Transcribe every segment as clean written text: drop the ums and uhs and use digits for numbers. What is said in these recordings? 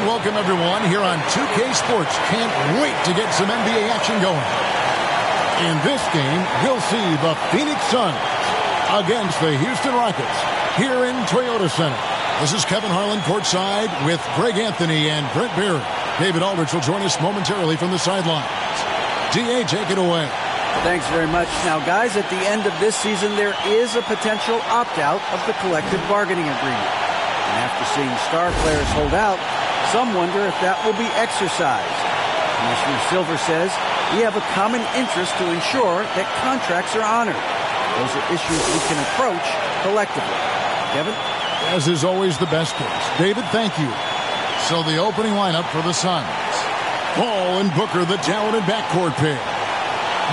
welcome everyone here on 2K Sports. Can't wait to get some NBA action going. In this game, we'll see the Phoenix Suns against the Houston Rockets here in Toyota Center. This is Kevin Harlan courtside with Greg Anthony and Brent Barry. David Aldrich will join us momentarily from the sidelines. DA, take it away. Thanks very much. Now, guys, at the end of this season, there is a potential opt-out of the collective bargaining agreement. And after seeing star players hold out, some wonder if that will be exercised. Commissioner Silver says we have a common interest to ensure that contracts are honored. Those are issues we can approach collectively. Kevin? As is always the best case. David, thank you. So the opening lineup for the Suns. Paul and Booker, the talented backcourt pair.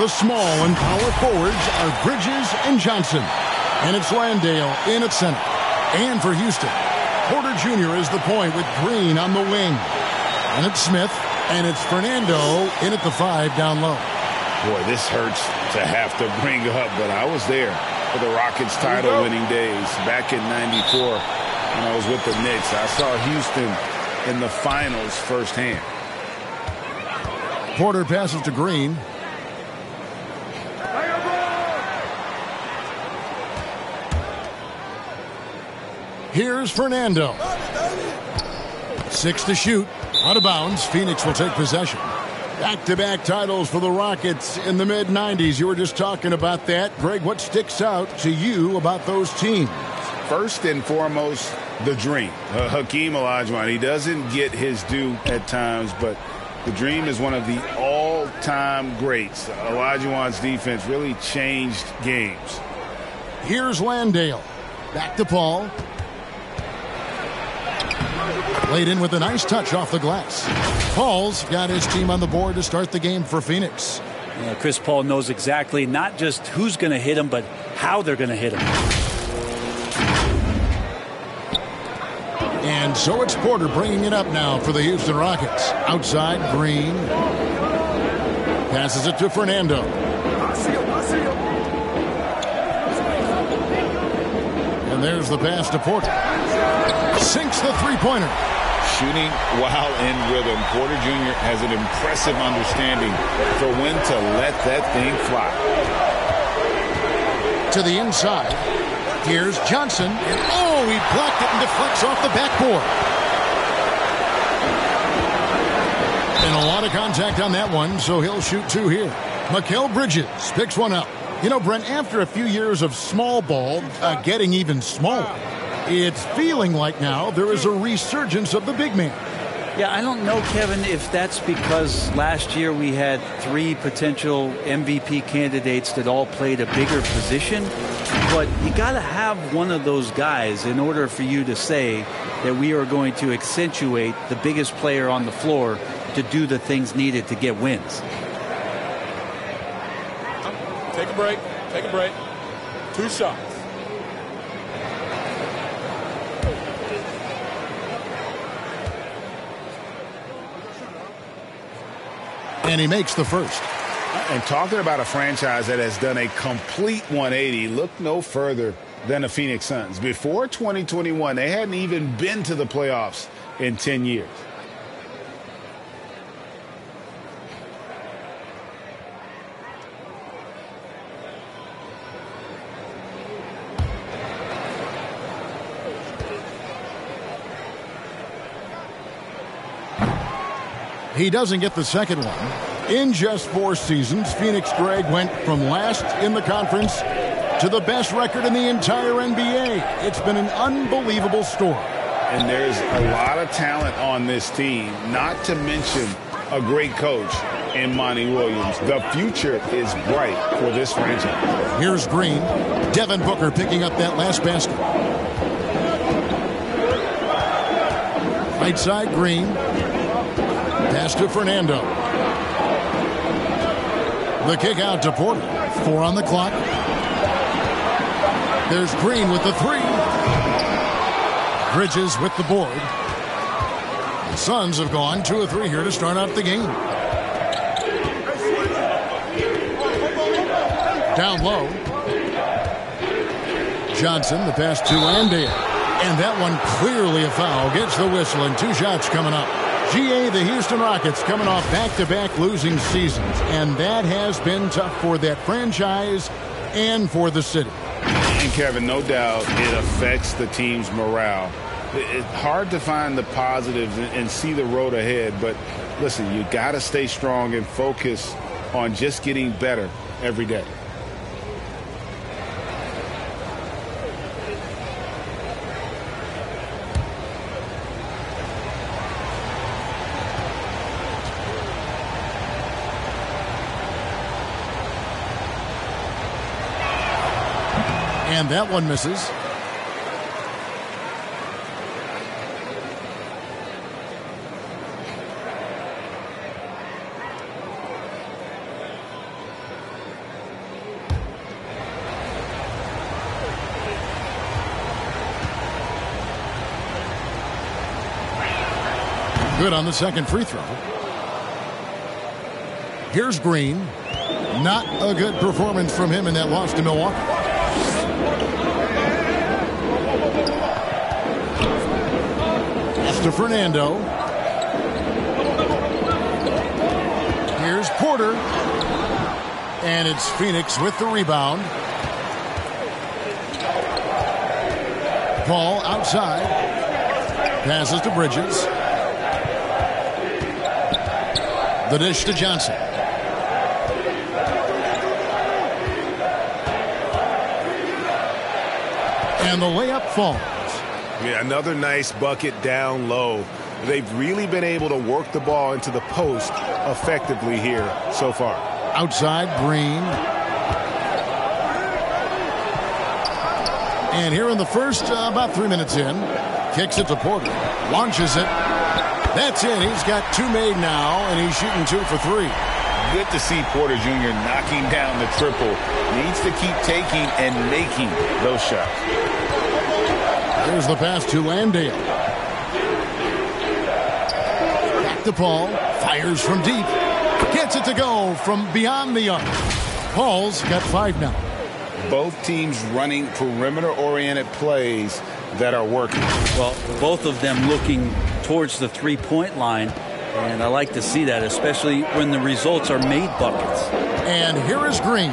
The small and power forwards are Bridges and Johnson. And it's Landale in at center. And for Houston, Porter Jr. is the point with Green on the wing. And it's Smith. And it's Fernando in at the 5 down low. Boy, this hurts to have to bring up, but I was there for the Rockets title-winning days back in '94 when I was with the Knicks. I saw Houston in the finals firsthand. Porter passes to Green. Here's Fernando. 6 to shoot. Out of bounds. Phoenix will take possession. Back-to-back titles for the Rockets in the mid-'90s. You were just talking about that. Greg, what sticks out to you about those teams? First and foremost, the dream. Hakeem Olajuwon, he doesn't get his due at times, but the dream is one of the all-time greats. Olajuwon's defense really changed games. Here's Landale. Back to Paul. Laid in with a nice touch off the glass. Paul's got his team on the board to start the game for Phoenix. Chris Paul knows exactly not just who's going to hit him, but how they're going to hit him. And so it's Porter bringing it up now for the Houston Rockets. Outside, Green. Passes it to Fernando. And there's the pass to Porter. Sinks the three-pointer. Shooting while in rhythm. Porter Jr. has an impressive understanding for when to let that thing fly. To the inside. Here's Johnson. And he blocked it and deflects off the backboard. And a lot of contact on that one, so he'll shoot 2 here. Mikal Bridges picks one up. You know, Brent, after a few years of small ball getting even smaller, it's feeling like now there is a resurgence of the big man. Yeah, I don't know, Kevin, if that's because last year we had 3 potential MVP candidates that all played a bigger position. But you got to have one of those guys in order for you to say that we are going to accentuate the biggest player on the floor to do the things needed to get wins. Take a break. Take a break. 2 shots. And he makes the first. And talking about a franchise that has done a complete 180, look no further than the Phoenix Suns. Before 2021, they hadn't even been to the playoffs in 10 years. He doesn't get the second one. In just 4 seasons, Phoenix, Greg, went from last in the conference to the best record in the entire NBA. It's been an unbelievable story. And there's a lot of talent on this team, not to mention a great coach in Monty Williams. The future is bright for this franchise. Here's Green. Devin Booker picking up that last basket. Right side, Green. Pass to Fernando. The kick out to Porter. 4 on the clock. There's Green with the 3. Bridges with the board. The Suns have gone 2 of 3 here to start out the game. Down low. Johnson, the pass to Landale. And that one clearly a foul. Gets the whistle and 2 shots coming up. GA, the Houston Rockets coming off back-to-back losing seasons, and that has been tough for that franchise and for the city. And Kevin, no doubt it affects the team's morale. It's hard to find the positives and see the road ahead, but listen, you got to stay strong and focus on just getting better every day. And that one misses. Good on the second free throw. Here's Green. Not a good performance from him in that loss to Milwaukee. To Fernando. Here's Porter. And it's Phoenix with the rebound. Paul outside. Passes to Bridges. The dish to Johnson. And the layup falls. Yeah, another nice bucket down low. They've really been able to work the ball into the post effectively here so far. Outside, Green. And here in the first, about 3 minutes in, kicks it to Porter. Launches it. That's it. He's got 2 made now, and he's shooting 2 for 3. Good to see Porter Jr. knocking down the triple. Needs to keep taking and making those shots. There's the pass to Landale. Back to Paul. Fires from deep. Gets it to go from beyond the arc. Paul's got 5 now. Both teams running perimeter-oriented plays that are working. Well, both of them looking towards the three-point line. And I like to see that, especially when the results are made buckets. And here is Green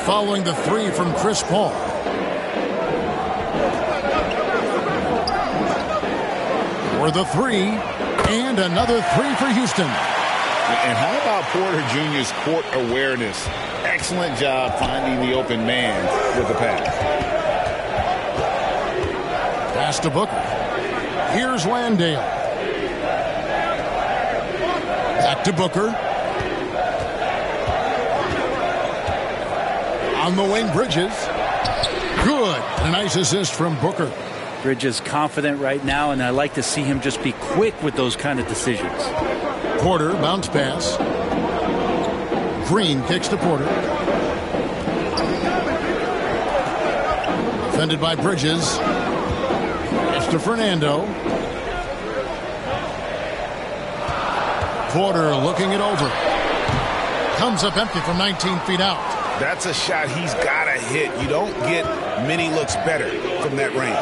following the 3 from Chris Paul. For the 3, and another 3 for Houston. And how about Porter Jr.'s court awareness? Excellent job finding the open man with the pass. Pass to Booker. Here's Landale. Back to Booker. On the wing, Bridges. Good. A nice assist from Booker. Bridges confident right now, and I like to see him just be quick with those kind of decisions. Porter, bounce pass. Green kicks to Porter. Defended by Bridges. It's to Fernando. Porter looking it over. Comes up empty from 19 feet out. That's a shot he's got to hit. You don't get many looks better from that range.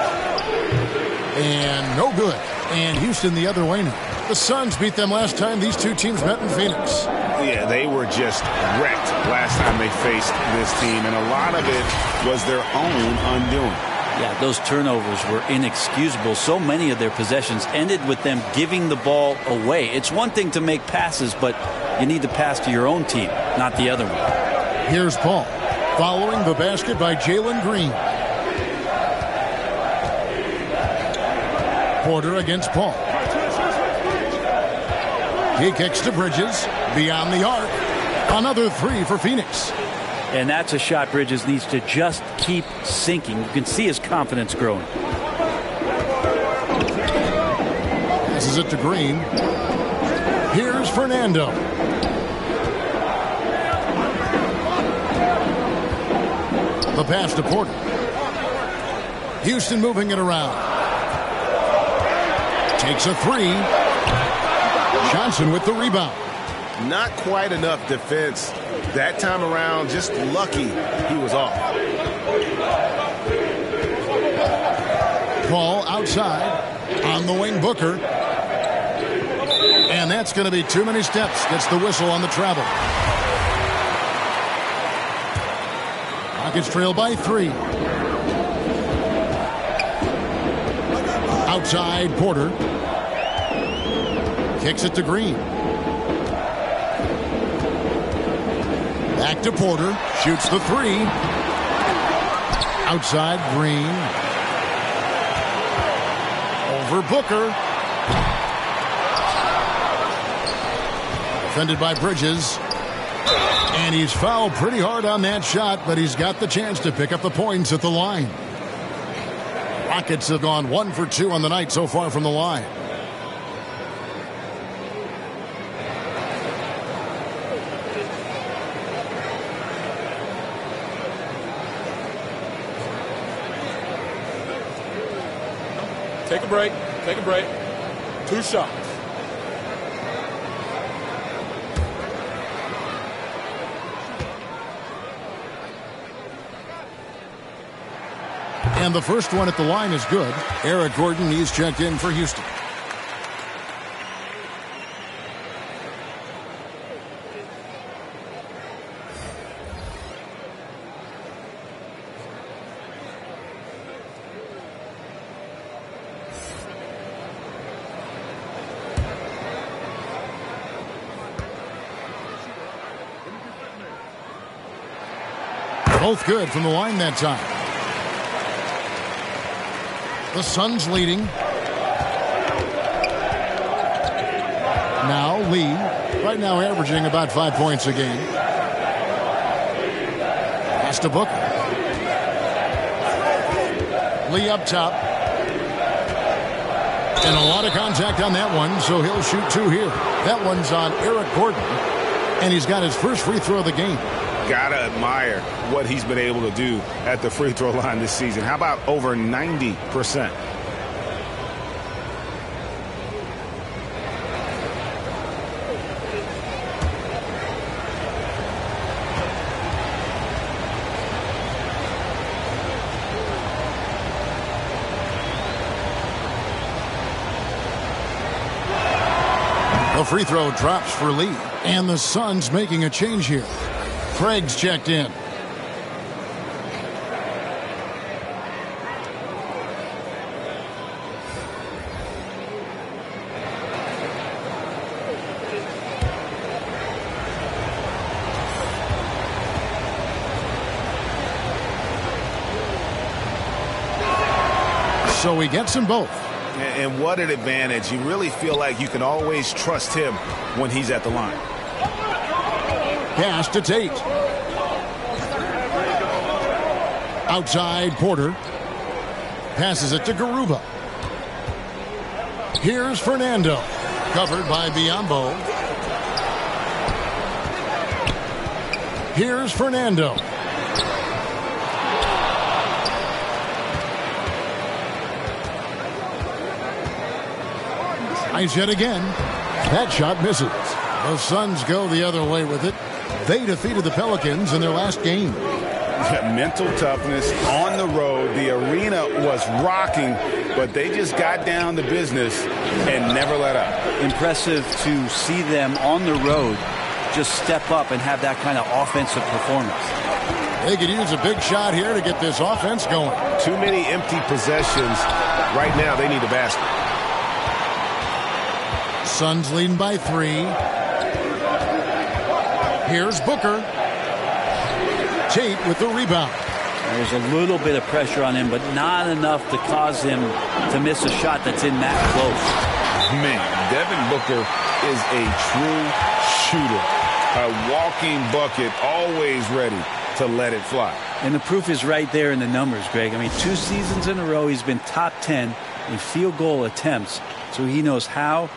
And no good. And Houston the other way now. The Suns beat them last time these two teams met in Phoenix. Yeah, they were just wrecked last time they faced this team, and a lot of it was their own undoing. Yeah, those turnovers were inexcusable. So many of their possessions ended with them giving the ball away. It's one thing to make passes, but you need to pass to your own team, not the other one. Here's Paul, following the basket by Jalen Green. Porter against Paul. He kicks to Bridges, beyond the arc. Another 3 for Phoenix. And that's a shot Bridges needs to just keep sinking. You can see his confidence growing. Passes it to Green. Here's Fernando. The pass to Porter. Houston moving it around. Takes a 3. Johnson with the rebound. Not quite enough defense that time around. Just lucky he was off. Paul outside. On the wing, Booker. And that's going to be too many steps. Gets the whistle on the travel. Rockets trail by 3. Outside, Porter. Kicks it to Green. Back to Porter. Shoots the 3. Outside, Green. Over Booker. Defended by Bridges. And he's fouled pretty hard on that shot, but he's got the chance to pick up the points at the line. Rockets have gone 1 for 2 on the night so far from the line. Take a break. Take a break. 2 shots. And the first one at the line is good. Eric Gordon, he's checked in for Houston. Both good from the line that time. The Suns leading. Now Lee, right now averaging about 5 points a game. Pass to Booker. Lee up top. And a lot of contact on that one, so he'll shoot 2 here. That one's on Eric Gordon. And he's got his first free throw of the game. Gotta admire what he's been able to do at the free throw line this season. How about over 90%? The free throw drops for Lee. And the Suns making a change here. Craig's checked in. So he gets them both. And what an advantage. You really feel like you can always trust him when he's at the line. Pass to Tate. Outside, Porter. Passes it to Garuba. Here's Fernando. Covered by Biyombo. Here's Fernando. Nice hit again. That shot misses. The Suns go the other way with it. They defeated the Pelicans in their last game. Mental toughness on the road. The arena was rocking, but they just got down to business and never let up. Impressive to see them on the road just step up and have that kind of offensive performance. They could use a big shot here to get this offense going. Too many empty possessions. Right now, they need a basket. Suns leading by 3. Here's Booker. Tate with the rebound. There's a little bit of pressure on him, but not enough to cause him to miss a shot that's in that close. Man, Devin Booker is a true shooter. A walking bucket, always ready to let it fly. And the proof is right there in the numbers, Greg. I mean, 2 seasons in a row, he's been top 10 in field goal attempts, so he knows how,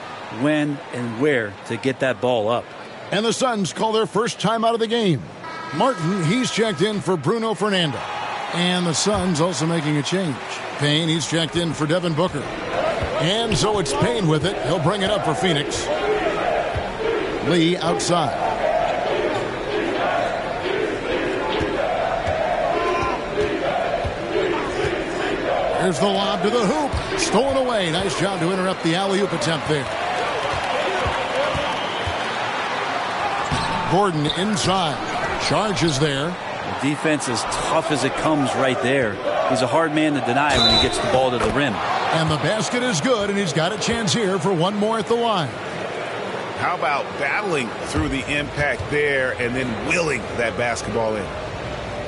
when, and where to get that ball up. And the Suns call their first time out of the game. Martin, he's checked in for Bruno Fernando. And the Suns also making a change. Payne, he's checked in for Devin Booker. And so it's Payne with it. He'll bring it up for Phoenix. Lee outside. There's the lob to the hoop. Stolen away. Nice job to interrupt the alley-oop attempt there. Gordon inside. Charges there. The defense is tough as it comes right there. He's a hard man to deny when he gets the ball to the rim. And the basket is good, and he's got a chance here for one more at the line. How about battling through the impact there and then willing that basketball in?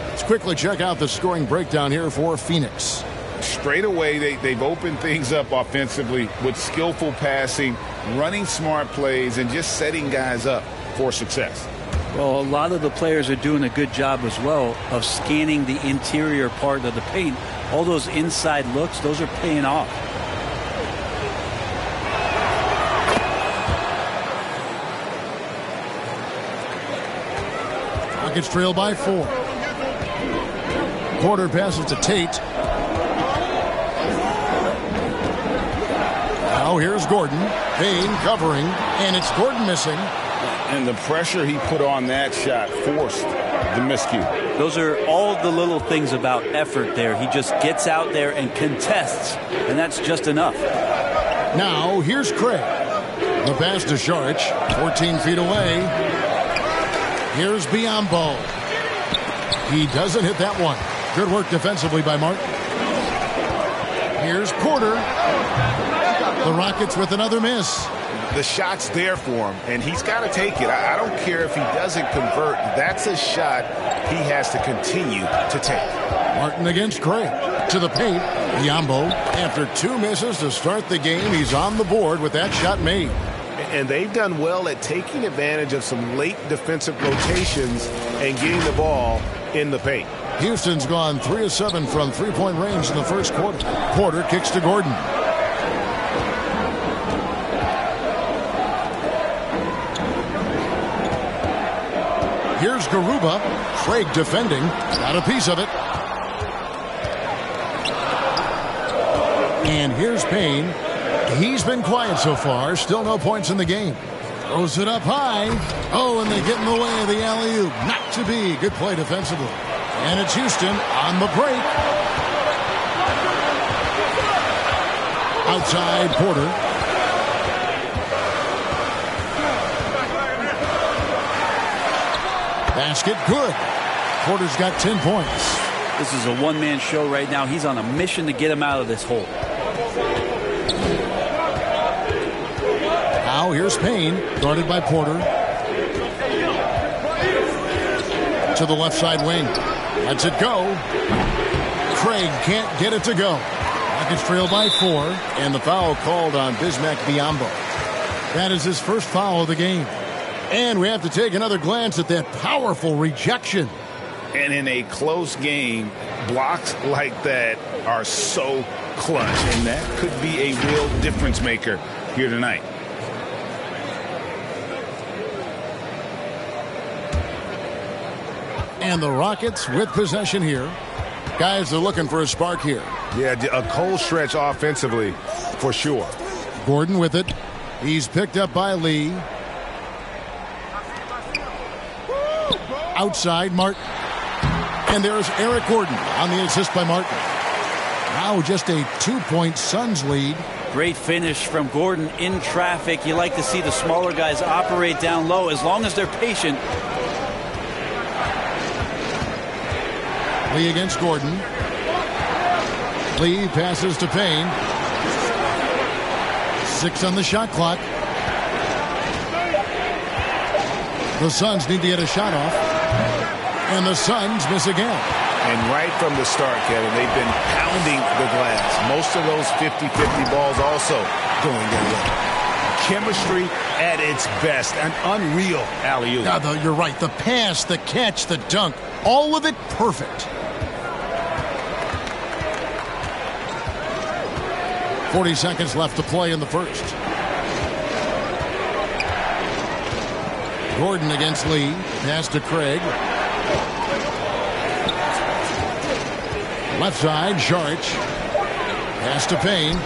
Let's quickly check out the scoring breakdown here for Phoenix. Straight away, they've opened things up offensively with skillful passing, running smart plays, and just setting guys up for success. Well, a lot of the players are doing a good job as well of scanning the interior part of the paint. All those inside looks, those are paying off. Rockets trail by 4. Porter passes to Tate. Now here's Gordon. Payne covering, and it's Gordon missing. And the pressure he put on that shot forced the miscue. Those are all the little things about effort there. He just gets out there and contests, and that's just enough. Now here's Craig. The pass to Saric, 14 feet away. Here's Biyombo. He doesn't hit that one. Good work defensively by Martin. Here's Porter. The Rockets with another miss. The shot's there for him, and he's got to take it. I don't care if he doesn't convert. That's a shot he has to continue to take. Martin against Craig. To the paint. Biyombo, after 2 misses to start the game, he's on the board with that shot made. And they've done well at taking advantage of some late defensive rotations and getting the ball in the paint. Houston's gone 3 of 7 from three-point range in the first quarter. Porter kicks to Gordon. Here's Garuba. Craig defending. Got a piece of it. And here's Payne. He's been quiet so far. Still no points in the game. Throws it up high. Oh, and they get in the way of the alley-oop. Not to be. Good play defensively. And it's Houston on the break. Outside Porter. Basket good. Porter's got 10 points. This is a one-man show right now. He's on a mission to get him out of this hole. Now here's Payne, guarded by Porter. To the left side wing. Lets it go. Craig can't get it to go. Rockets trail by 4. And the foul called on Bismack Biyombo. That is his first foul of the game. And we have to take another glance at that powerful rejection. And in a close game, blocks like that are so clutch. And that could be a real difference maker here tonight. And the Rockets with possession here. Guys are looking for a spark here. Yeah, a cold stretch offensively for sure. Gordon with it. He's picked up by Lee. Outside, Martin. And there's Eric Gordon on the assist by Martin. Now just a 2-point Suns lead. Great finish from Gordon in traffic. You like to see the smaller guys operate down low as long as they're patient. Lee against Gordon. Lee passes to Payne. 6 on the shot clock. The Suns need to get a shot off. And the Suns miss again. And right from the start, Kevin, they've been pounding the glass. Most of those 50-50 balls also going their way. Chemistry at its best. An unreal alley-oop. Yeah, you're right. The pass, the catch, the dunk. All of it perfect. 40 seconds left to play in the first. Gordon against Lee. Pass to Craig. Left side, Saric. Pass to Payne.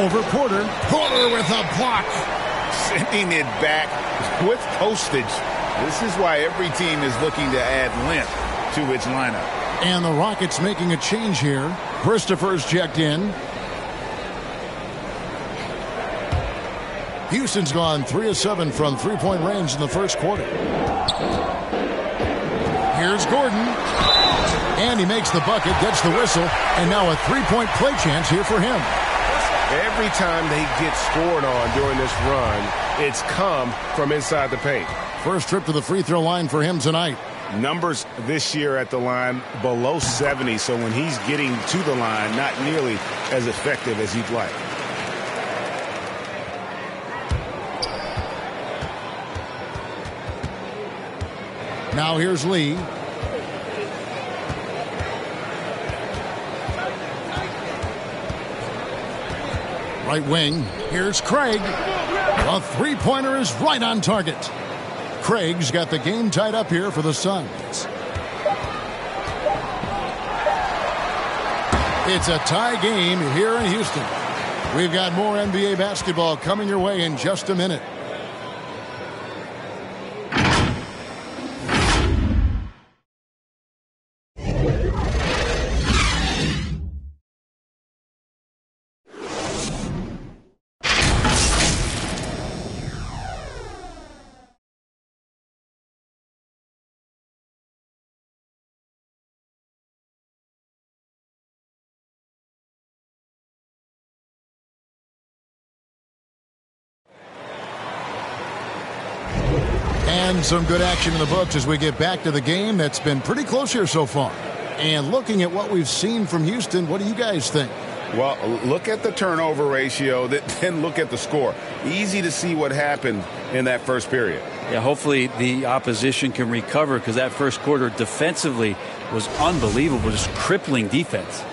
Over Porter. Porter with a block. Sending it back with postage. This is why every team is looking to add length to its lineup. And the Rockets making a change here. Christopher's checked in. Houston's gone 3 of 7 from three-point range in the first quarter. Here's Gordon. And he makes the bucket, gets the whistle, and now a three-point play chance here for him. Every time they get scored on during this run, it's come from inside the paint. First trip to the free throw line for him tonight. Numbers this year at the line below 70, so when he's getting to the line, not nearly as effective as you'd like. Now here's Lee. Right wing. Here's Craig. A three-pointer is right on target. Craig's got the game tied up here for the Suns. It's a tie game here in Houston. We've got more NBA basketball coming your way in just a minute. And some good action in the books as we get back to the game that's been pretty close here so far. And looking at what we've seen from Houston, what do you guys think? Well, look at the turnover ratio, then look at the score. Easy to see what happened in that first period. Yeah, hopefully the opposition can recover because that first quarter defensively was unbelievable, just crippling defense.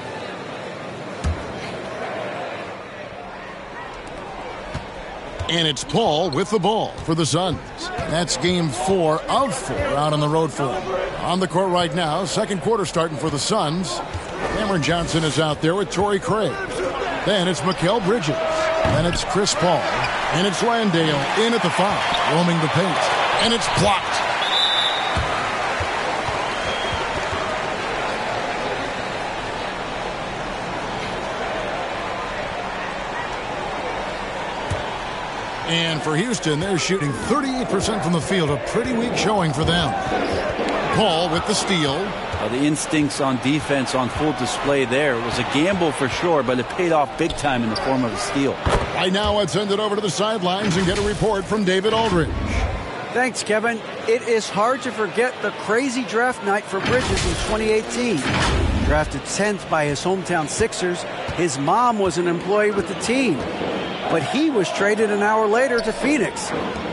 And it's Paul with the ball for the Suns. That's game 4 of 4 out on the road for him. On the court right now, second quarter starting for the Suns. Cameron Johnson is out there with Torrey Craig. Then it's Mikal Bridges. Then it's Chris Paul. And it's Landale in at the foul, roaming the paint. And it's blocked. And for Houston, they're shooting 38% from the field, a pretty weak showing for them. Paul with the steal. The instincts on defense on full display there. It was a gamble for sure, but it paid off big time in the form of a steal. Right now, let's send it over to the sidelines and get a report from David Aldridge. Thanks, Kevin. It is hard to forget the crazy draft night for Bridges in 2018. Drafted 10th by his hometown Sixers, his mom was an employee with the team. But he was traded an hour later to Phoenix.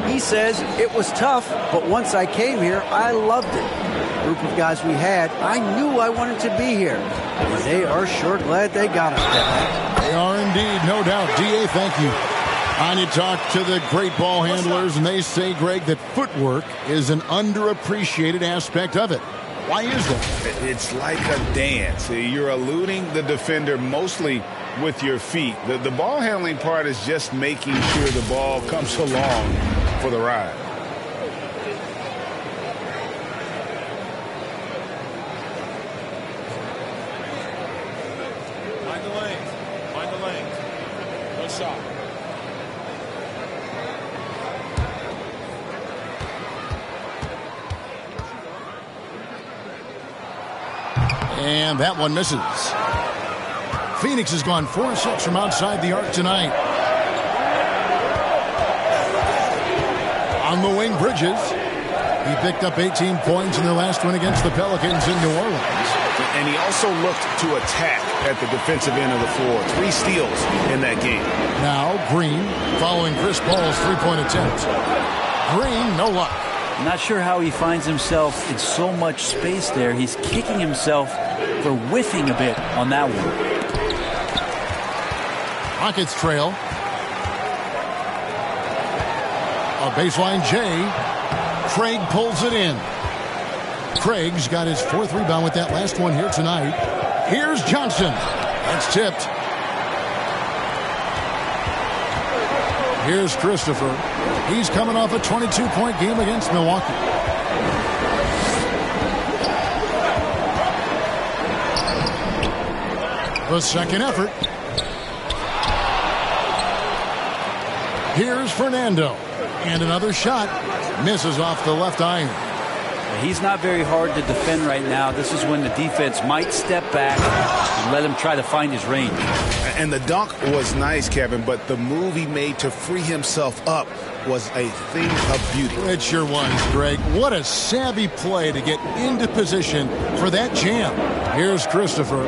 He says, it was tough, but once I came here, I loved it. The group of guys we had, I knew I wanted to be here. And they are sure glad they got us there. They are indeed, no doubt. D.A., thank you. And you talk to the great ball handlers, and they say, Greg, that footwork is an underappreciated aspect of it. Why is that? It's like a dance. You're eluding the defender mostly with your feet. The ball handling part is just making sure the ball comes along for the ride. Find the lanes. Find the lanes. No shot. And that one misses. Phoenix has gone 4-6 from outside the arc tonight. On the wing, Bridges. He picked up 18 points in their last win against the Pelicans in New Orleans. And he also looked to attack at the defensive end of the floor. 3 steals in that game. Now Green following Chris Paul's three-point attempt. Green, no luck. I'm not sure how he finds himself in so much space there. He's kicking himself for whiffing a bit on that one. Rockets trail. A baseline J. Craig pulls it in. Craig's got his 4th rebound with that last one here tonight. Here's Johnson. That's tipped. Here's Christopher. He's coming off a 22-point game against Milwaukee. The second effort. Here's Fernando. And another shot. Misses off the left iron. He's not very hard to defend right now. This is when the defense might step back and let him try to find his range. And the dunk was nice, Kevin, but the move he made to free himself up was a thing of beauty. It sure was, Greg. What a savvy play to get into position for that jam. Here's Christopher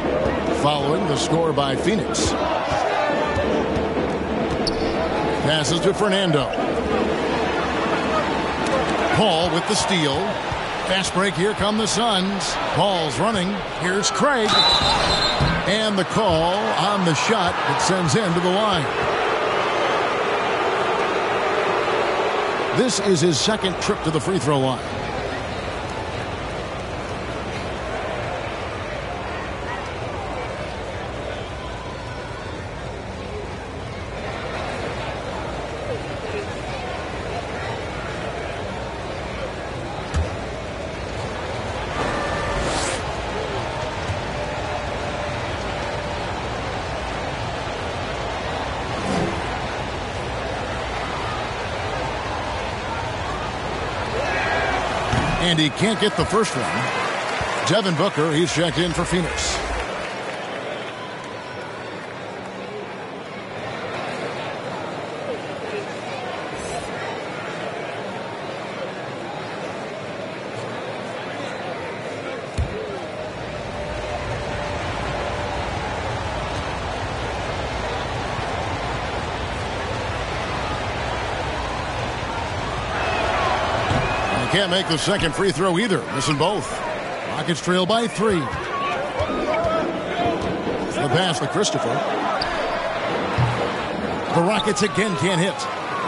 following the score by Phoenix. Passes to Fernando. Paul with the steal. Fast break, here come the Suns. Paul's running. Here's Craig. And the call on the shot that sends him to the line. This is his second trip to the free throw line. And he can't get the first one. Devin Booker, he's checked in for Phoenix. Can't make the second free throw either. Missing both. Rockets trail by 3. The pass to Christopher. The Rockets again can't hit.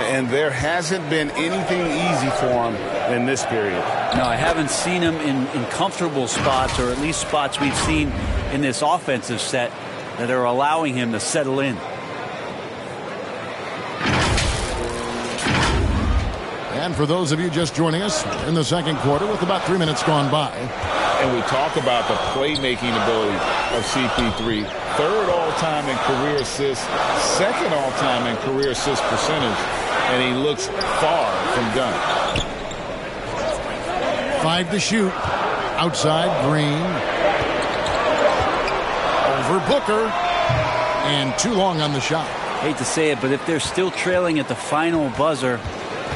And there hasn't been anything easy for him in this period. No, I haven't seen him in comfortable spots, or at least spots we've seen in this offensive set that are allowing him to settle in. And for those of you just joining us in the second quarter with about 3 minutes gone by. And we talk about the playmaking ability of CP3. Third all-time in career assists, second all-time in career assist percentage, and he looks far from done. 5 to shoot. Outside, Green. Over Booker. And too long on the shot. Hate to say it, but if they're still trailing at the final buzzer,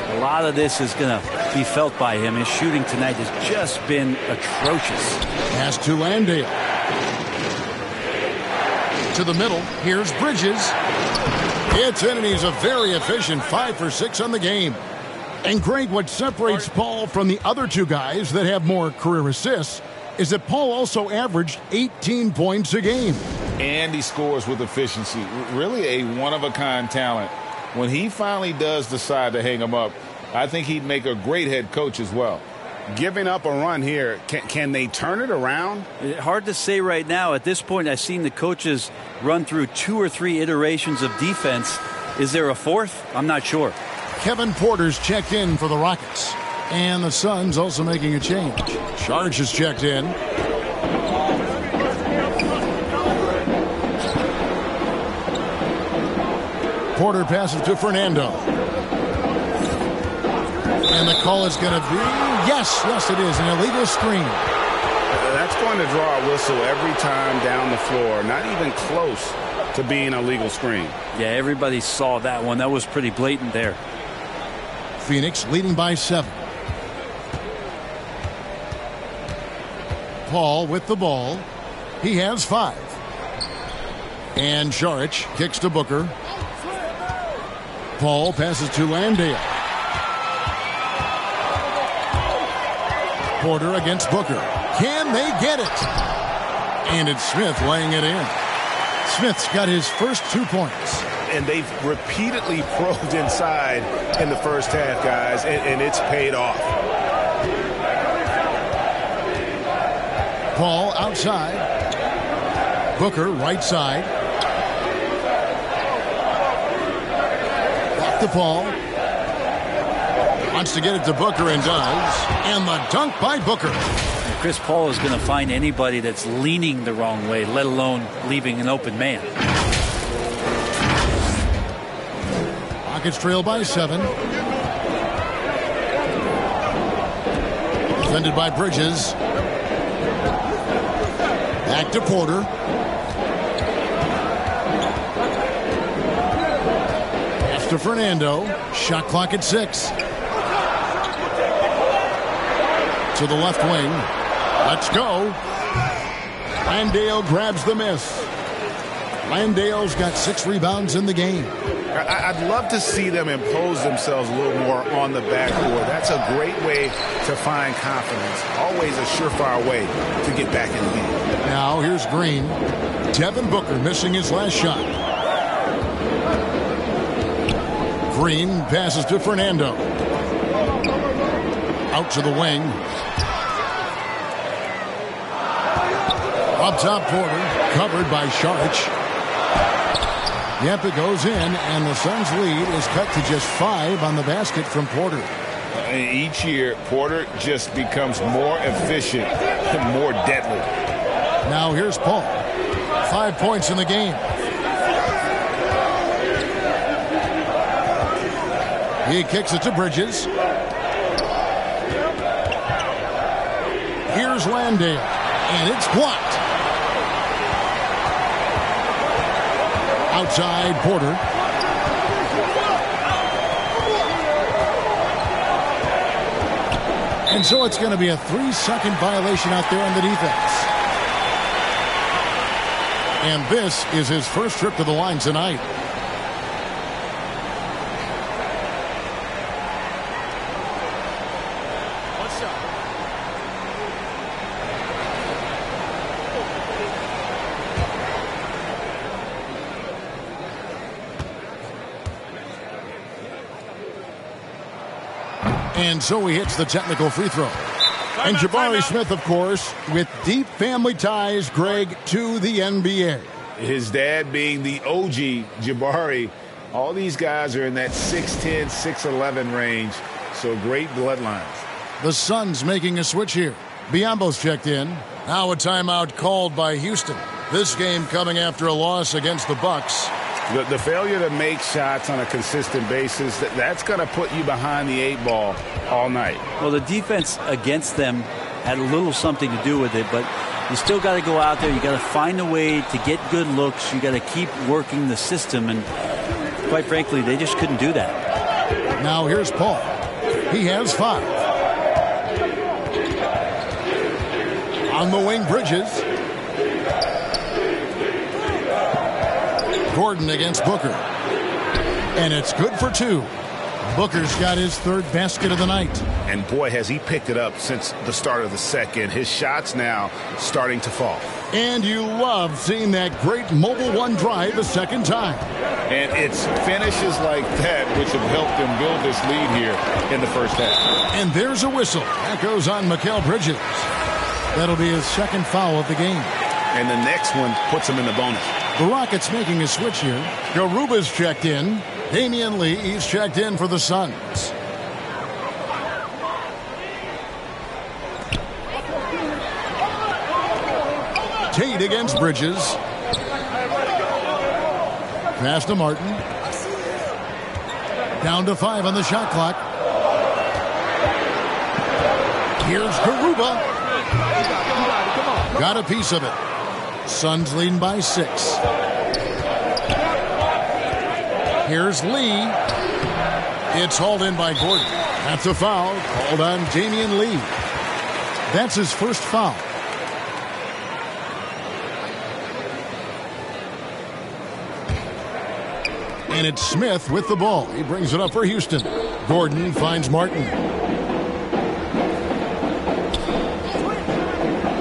a lot of this is going to be felt by him. His shooting tonight has just been atrocious. Pass to Landale. To the middle. Here's Bridges. It's in, and he's a very efficient 5 for 6 on the game. And Greg, what separates Paul from the other two guys that have more career assists is that Paul also averaged 18 points a game. And he scores with efficiency. Really a one-of-a-kind talent. When he finally does decide to hang him up, I think he'd make a great head coach as well. Giving up a run here, can they turn it around? Hard to say right now. At this point, I've seen the coaches run through 2 or 3 iterations of defense. Is there a fourth? I'm not sure. Kevin Porter's checked in for the Rockets. And the Suns also making a change. Saric is checked in. Porter passes to Fernando. And the call is going to be, yes, it is, an illegal screen. That's going to draw a whistle every time down the floor. Not even close to being a legal screen. Yeah, everybody saw that one. That was pretty blatant there. Phoenix leading by 7. Paul with the ball. He has 5. And Saric kicks to Booker. Paul passes to Landale. Porter against Booker. Can they get it? And it's Smith laying it in. Smith's got his first 2 points. And they've repeatedly probed inside in the first half, guys, and it's paid off. Paul outside. Booker right side. Back to Paul. Wants to get it to Booker and does. And the dunk by Booker. Chris Paul is going to find anybody that's leaning the wrong way, let alone leaving an open man. Rockets trail by 7. Defended by Bridges. Back to Porter. Pass to Fernando. Shot clock at 6. To the left wing. Let's go. Landale grabs the miss. Landale's got 6 rebounds in the game. I'd love to see them impose themselves a little more on the backcourt. That's a great way to find confidence. Always a surefire way to get back in the game. Now here's Green. Devin Booker missing his last shot. Green passes to Fernando. Out to the wing. Up top, Porter, covered by Saric. Yep, it goes in, and the Suns' lead is cut to just 5 on the basket from Porter. Each year, Porter just becomes more efficient and more deadly. Now here's Paul. 5 points in the game. He kicks it to Bridges. Here's Landale, and it's blocked. Outside, Porter. And so it's going to be a 3-second violation out there on the defense. And this is his first trip to the line tonight. And so he hits the technical free throw. And Jabari Smith, of course, with deep family ties, Greg, to the NBA. His dad being the OG Jabari. All these guys are in that 6'10", 6'11" range. So great bloodlines. The Suns making a switch here. Biyombo's checked in. Now a timeout called by Houston. This game coming after a loss against the Bucks. The failure to make shots on a consistent basis, that's going to put you behind the 8 ball all night. Well, the defense against them had a little something to do with it, but you still got to go out there. You got to find a way to get good looks. You got to keep working the system, and quite frankly, they just couldn't do that. Now here's Paul. He has 5. On the wing, Bridges. Gordon against Booker. And it's good for 2. Booker's got his 3rd basket of the night. And boy, has he picked it up since the start of the second. His shots now starting to fall. And you love seeing that great mobile one drive a second time. And it's finishes like that which have helped him build this lead here in the first half. And there's a whistle. That goes on Mikal Bridges. That'll be his 2nd foul of the game. And the next one puts him in the bonus. The Rockets making a switch here. Garuba's checked in. Damian Lee, he's checked in for the Suns. Tate against Bridges. Pass to Martin. Down to 5 on the shot clock. Here's Garuba. Got a piece of it. Suns leading by 6. Here's Lee. It's hauled in by Gordon. That's a foul called on Damian Lee. That's his first foul. And it's Smith with the ball. He brings it up for Houston. Gordon finds Martin.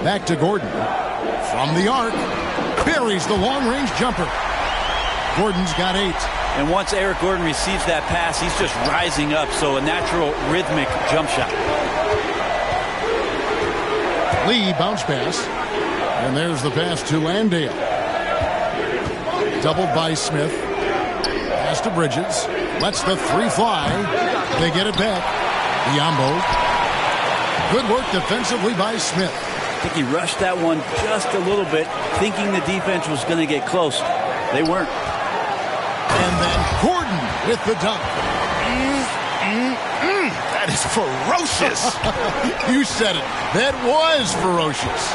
Back to Gordon. From the arc. Buries the long-range jumper. Gordon's got 8. And once Eric Gordon receives that pass, he's just rising up. So a natural rhythmic jump shot. Lee bounce pass. And there's the pass to Landale. Doubled by Smith. Pass to Bridges. Lets the 3 fly. They get it back. Biyombo. Good work defensively by Smith. I think he rushed that one just a little bit, thinking the defense was going to get close. They weren't. And then Gordon with the dunk. That is ferocious. You said it. That was ferocious.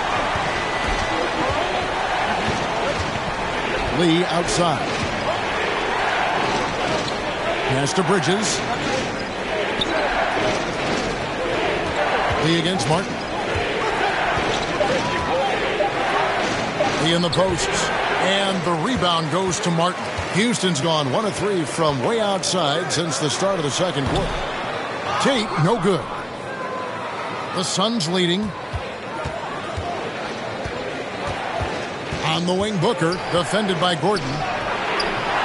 Lee outside. Pass to Bridges. Lee against Martin. Lee in the posts. And the rebound goes to Martin. Houston's gone 1 of 3 from way outside since the start of the second quarter. Tate, no good. The Suns leading. On the wing, Booker, defended by Gordon.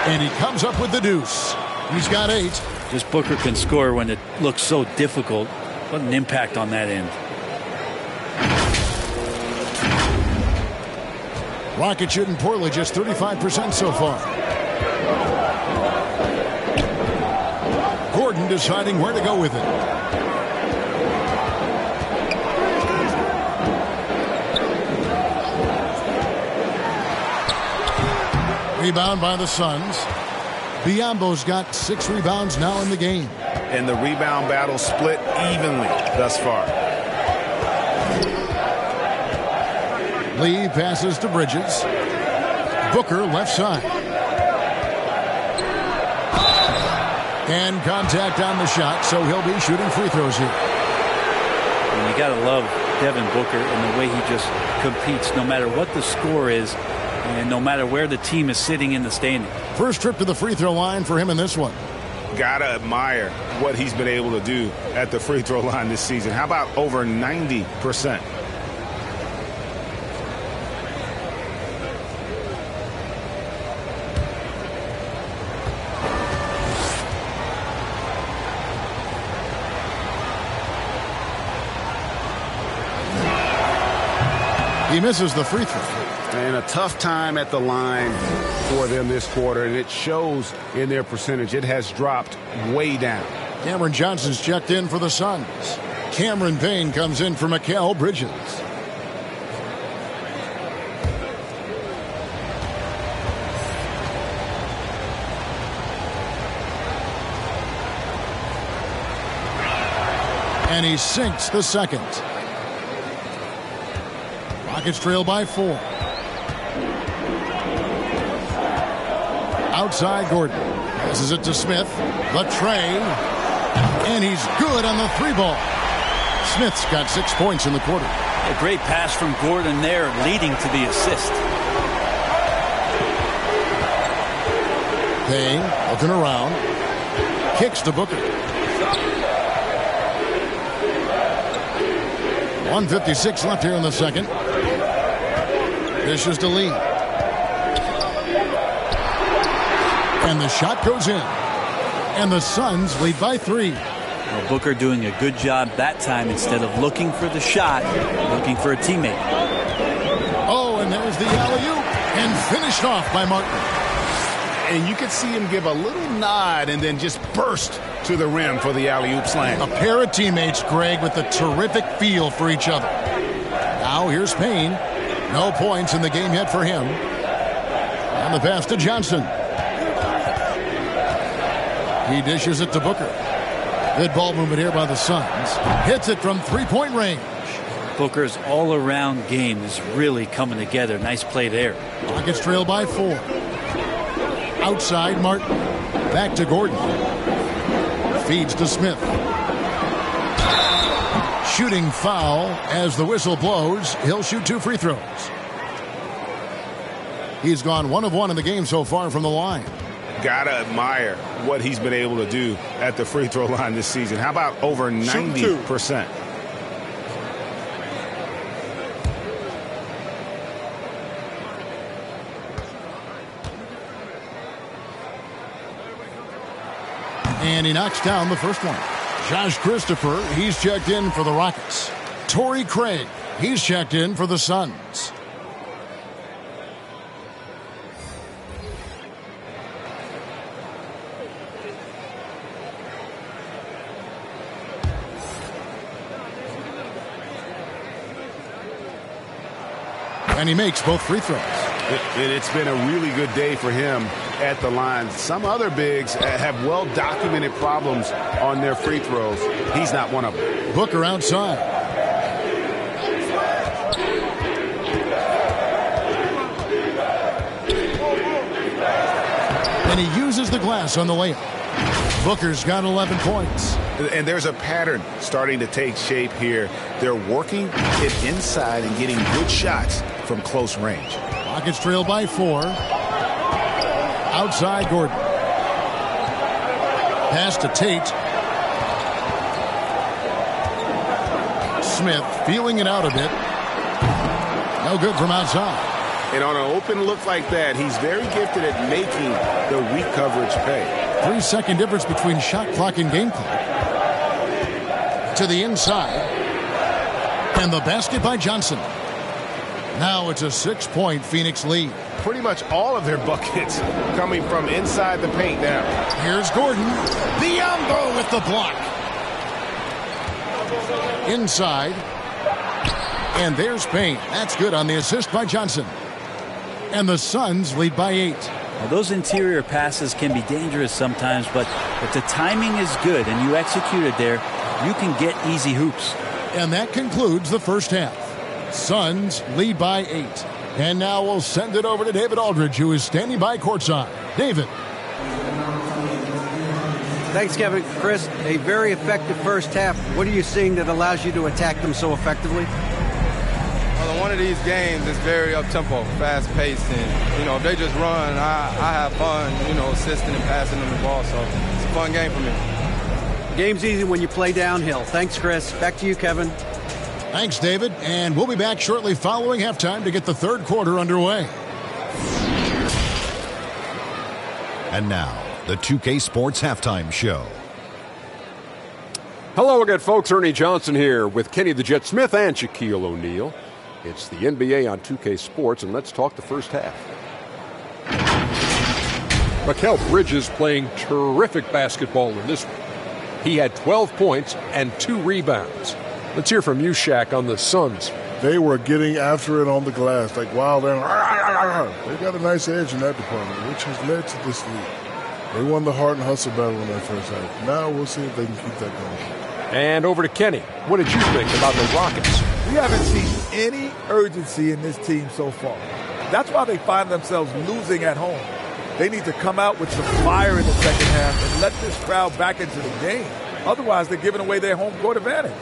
And he comes up with the deuce. He's got 8. Just Booker can score when it looks so difficult. What an impact on that end. Rockets shooting poorly, just 35% so far. Gordon deciding where to go with it. Rebound by the Suns. Biyombo's got 6 rebounds now in the game. And the rebound battle split evenly thus far. Lee passes to Bridges. Booker left side. And contact on the shot, so he'll be shooting free throws here. And you got to love Devin Booker and the way he just competes no matter what the score is and no matter where the team is sitting in the standing. First trip to the free throw line for him in this one. Gotta admire what he's been able to do at the free throw line this season. How about over 90%? He misses the free throw. And a tough time at the line for them this quarter, and it shows in their percentage. It has dropped way down. Cameron Johnson's checked in for the Suns. Cameron Payne comes in for Mikal Bridges. And he sinks the second. Rockets trail by 4. Outside Gordon. Passes it to Smith. The tray. And he's good on the 3-ball. Smith's got 6 points in the quarter. A great pass from Gordon there, leading to the assist. Payne looking around. Kicks to Booker. 1:56 left here in the second. Dishes to Lee. And the shot goes in. And the Suns lead by 3. Well, Booker doing a good job that time instead of looking for the shot, looking for a teammate. Oh, and there's the alley-oop. And finished off by Martin. And you could see him give a little nod and then just burst to the rim for the alley-oop slam. A pair of teammates, Greg, with a terrific feel for each other. Now here's Payne. No points in the game yet for him. And the pass to Johnson. He dishes it to Booker. Good ball movement here by the Suns. Hits it from 3-point range. Booker's all-around game is really coming together. Nice play there. Rockets trail by 4. Outside Martin. Back to Gordon. Feeds to Smith. Shooting foul as the whistle blows. He'll shoot 2 free throws. He's gone 1 of 1 in the game so far from the line. Gotta admire what he's been able to do at the free throw line this season. How about over 90%? And he knocks down the first one. Josh Christopher, he's checked in for the Rockets. Torrey Craig, he's checked in for the Suns. And he makes both free throws. And it's been a really good day for him at the line. Some other bigs have well-documented problems on their free throws. He's not one of them. Booker outside. And he uses the glass on the layup. Booker's got 11 points. And there's a pattern starting to take shape here. They're working it inside and getting good shots from close range. Rockets trail by 4. Outside Gordon. Pass to Tate. Smith feeling it out a bit. No good from outside. And on an open look like that, he's very gifted at making the weak coverage pay. 3-second difference between shot clock and game clock. To the inside. And the basket by Johnson. Now it's a 6-point Phoenix lead. Pretty much all of their buckets coming from inside the paint now. Here's Gordon. Biyombo with the block. Inside. And there's Payne. That's good on the assist by Johnson. And the Suns lead by 8. Well, those interior passes can be dangerous sometimes, but if the timing is good and you execute it there, you can get easy hoops. And that concludes the first half. Suns lead by 8. And now we'll send it over to David Aldridge, who is standing by courtside. David. Thanks, Kevin. Chris, a very effective first half. What are you seeing that allows you to attack them so effectively? Well, one of these games is very up-tempo, fast-paced, and, if they just run, I have fun, assisting and passing them the ball, so it's a fun game for me. Game's easy when you play downhill. Thanks, Chris. Back to you, Kevin. Thanks, David. And we'll be back shortly following halftime to get the third quarter underway. And now, the 2K Sports Halftime Show. Hello again, folks. Ernie Johnson here with Kenny the Jet Smith and Shaquille O'Neal. It's the NBA on 2K Sports, and let's talk the first half. Mikal Bridges playing terrific basketball in this one. He had 12 points and 2 rebounds. Let's hear from you, Shaq, on the Suns. They were getting after it on the glass, like wild. They got a nice edge in that department, which has led to this lead. They won the heart and hustle battle in that first half. Now we'll see if they can keep that going. And over to Kenny. What did you think about the Rockets? We haven't seen any urgency in this team so far. That's why they find themselves losing at home. They need to come out with some fire in the second half and let this crowd back into the game. Otherwise, they're giving away their home court advantage.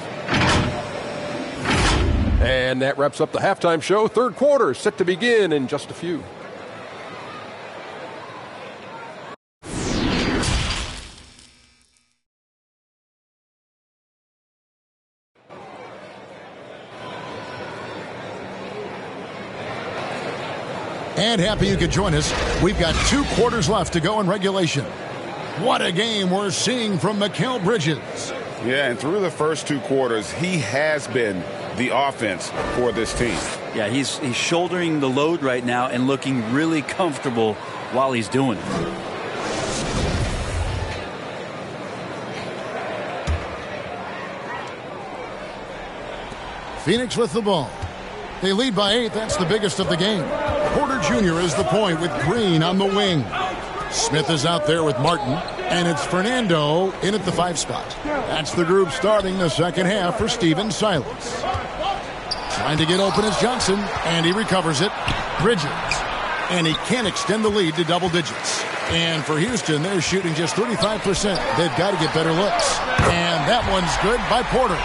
And that wraps up the halftime show. Third quarter set to begin in just a few. And happy you could join us. We've got 2 quarters left to go in regulation. What a game we're seeing from Mikal Bridges. Yeah, and through the first 2 quarters, he has been the offense for this team. Yeah, he's shouldering the load right now and looking really comfortable while he's doing it. Phoenix with the ball. They lead by 8. That's the biggest of the game. Porter Jr. is the point with Green on the wing. Smith is out there with Martin. And it's Fernando in at the 5 spot. That's the group starting the second half for Stephen Silas. Trying to get open is Johnson. And he recovers it. Bridges. And he can't extend the lead to double digits. And for Houston, they're shooting just 35%. They've got to get better looks. And that one's good by Porter.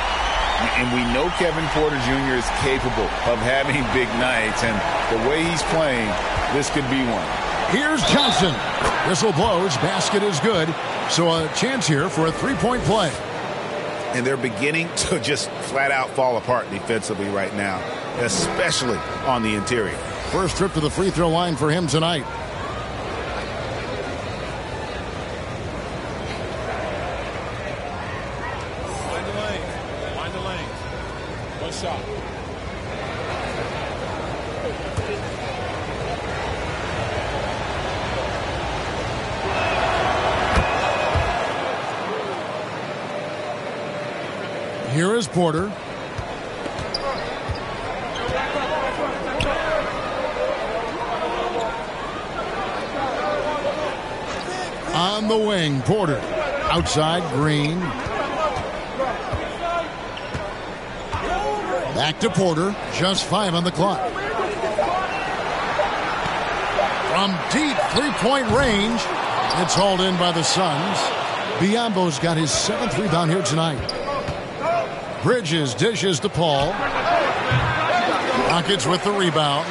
And we know Kevin Porter Jr. is capable of having big nights. And the way he's playing, this could be one. Here's Johnson. Whistle blows. Basket is good. So a chance here for a 3-point play. And they're beginning to just flat out fall apart defensively right now, especially on the interior. First trip to the free throw line for him tonight. Find the lane. One shot. Here is Porter. On the wing, Porter. Outside, Green. Back to Porter. Just 5 on the clock. From deep three-point range, it's hauled in by the Suns. Biyombo's got his 7th rebound here tonight. Bridges dishes to Paul. Rockets with the rebound.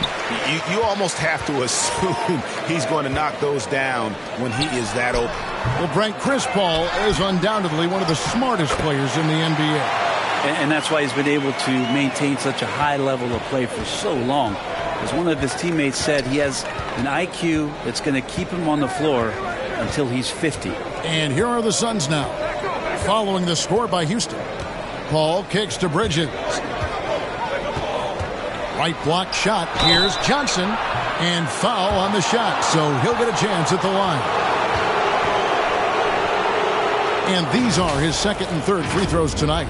You almost have to assume he's going to knock those down when he is that open. Well, Brent, Chris Paul is undoubtedly one of the smartest players in the NBA. And that's why he's been able to maintain such a high level of play for so long. As one of his teammates said, he has an IQ that's going to keep him on the floor until he's 50. And here are the Suns now, following the score by Houston. Paul kicks to Bridges. Right block shot. Here's Johnson. And foul on the shot, so he'll get a chance at the line. And these are his 2nd and 3rd free throws tonight.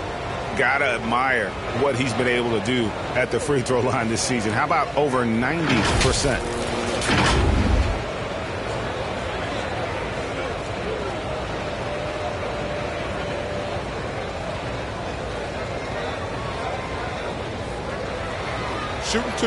Gotta admire what he's been able to do at the free throw line this season. How about over 90%? Shooting 2.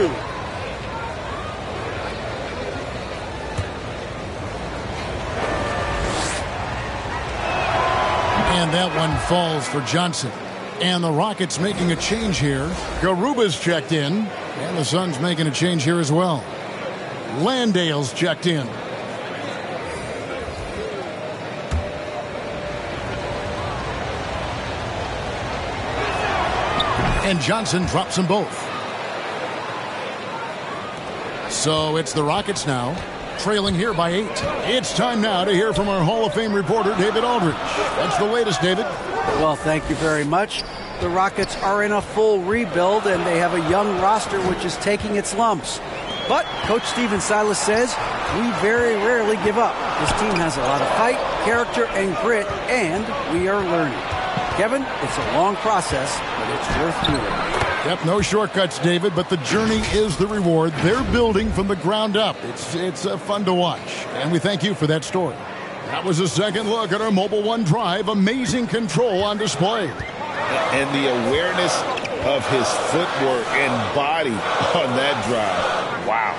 And that one falls for Johnson. And the Rockets making a change here. Garuba's checked in. And the Suns making a change here as well. Landale's checked in. And Johnson drops them both. So it's the Rockets now, trailing here by 8. It's time now to hear from our Hall of Fame reporter, David Aldridge. What's the latest, David? Well, thank you very much. The Rockets are in a full rebuild, and they have a young roster which is taking its lumps. But Coach Stephen Silas says we very rarely give up. This team has a lot of fight, character, and grit, and we are learning. Kevin, it's a long process, but it's worth doing. Yep, no shortcuts, David, but the journey is the reward. They're building from the ground up. It's fun to watch, and we thank you for that story. That was a second look at our Mobile One Drive. Amazing control on display. And the awareness of his footwork and body on that drive. Wow.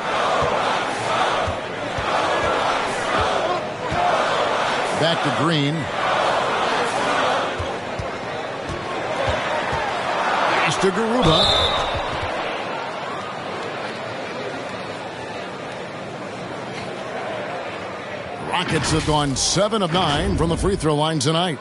Back to Green. Pass to Garuba. Rockets have gone 7 of 9 from the free throw line tonight.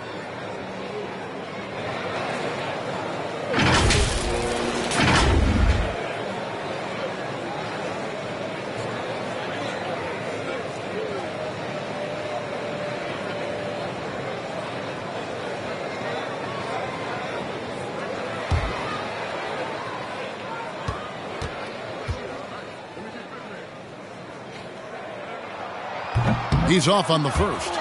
He's off on the first.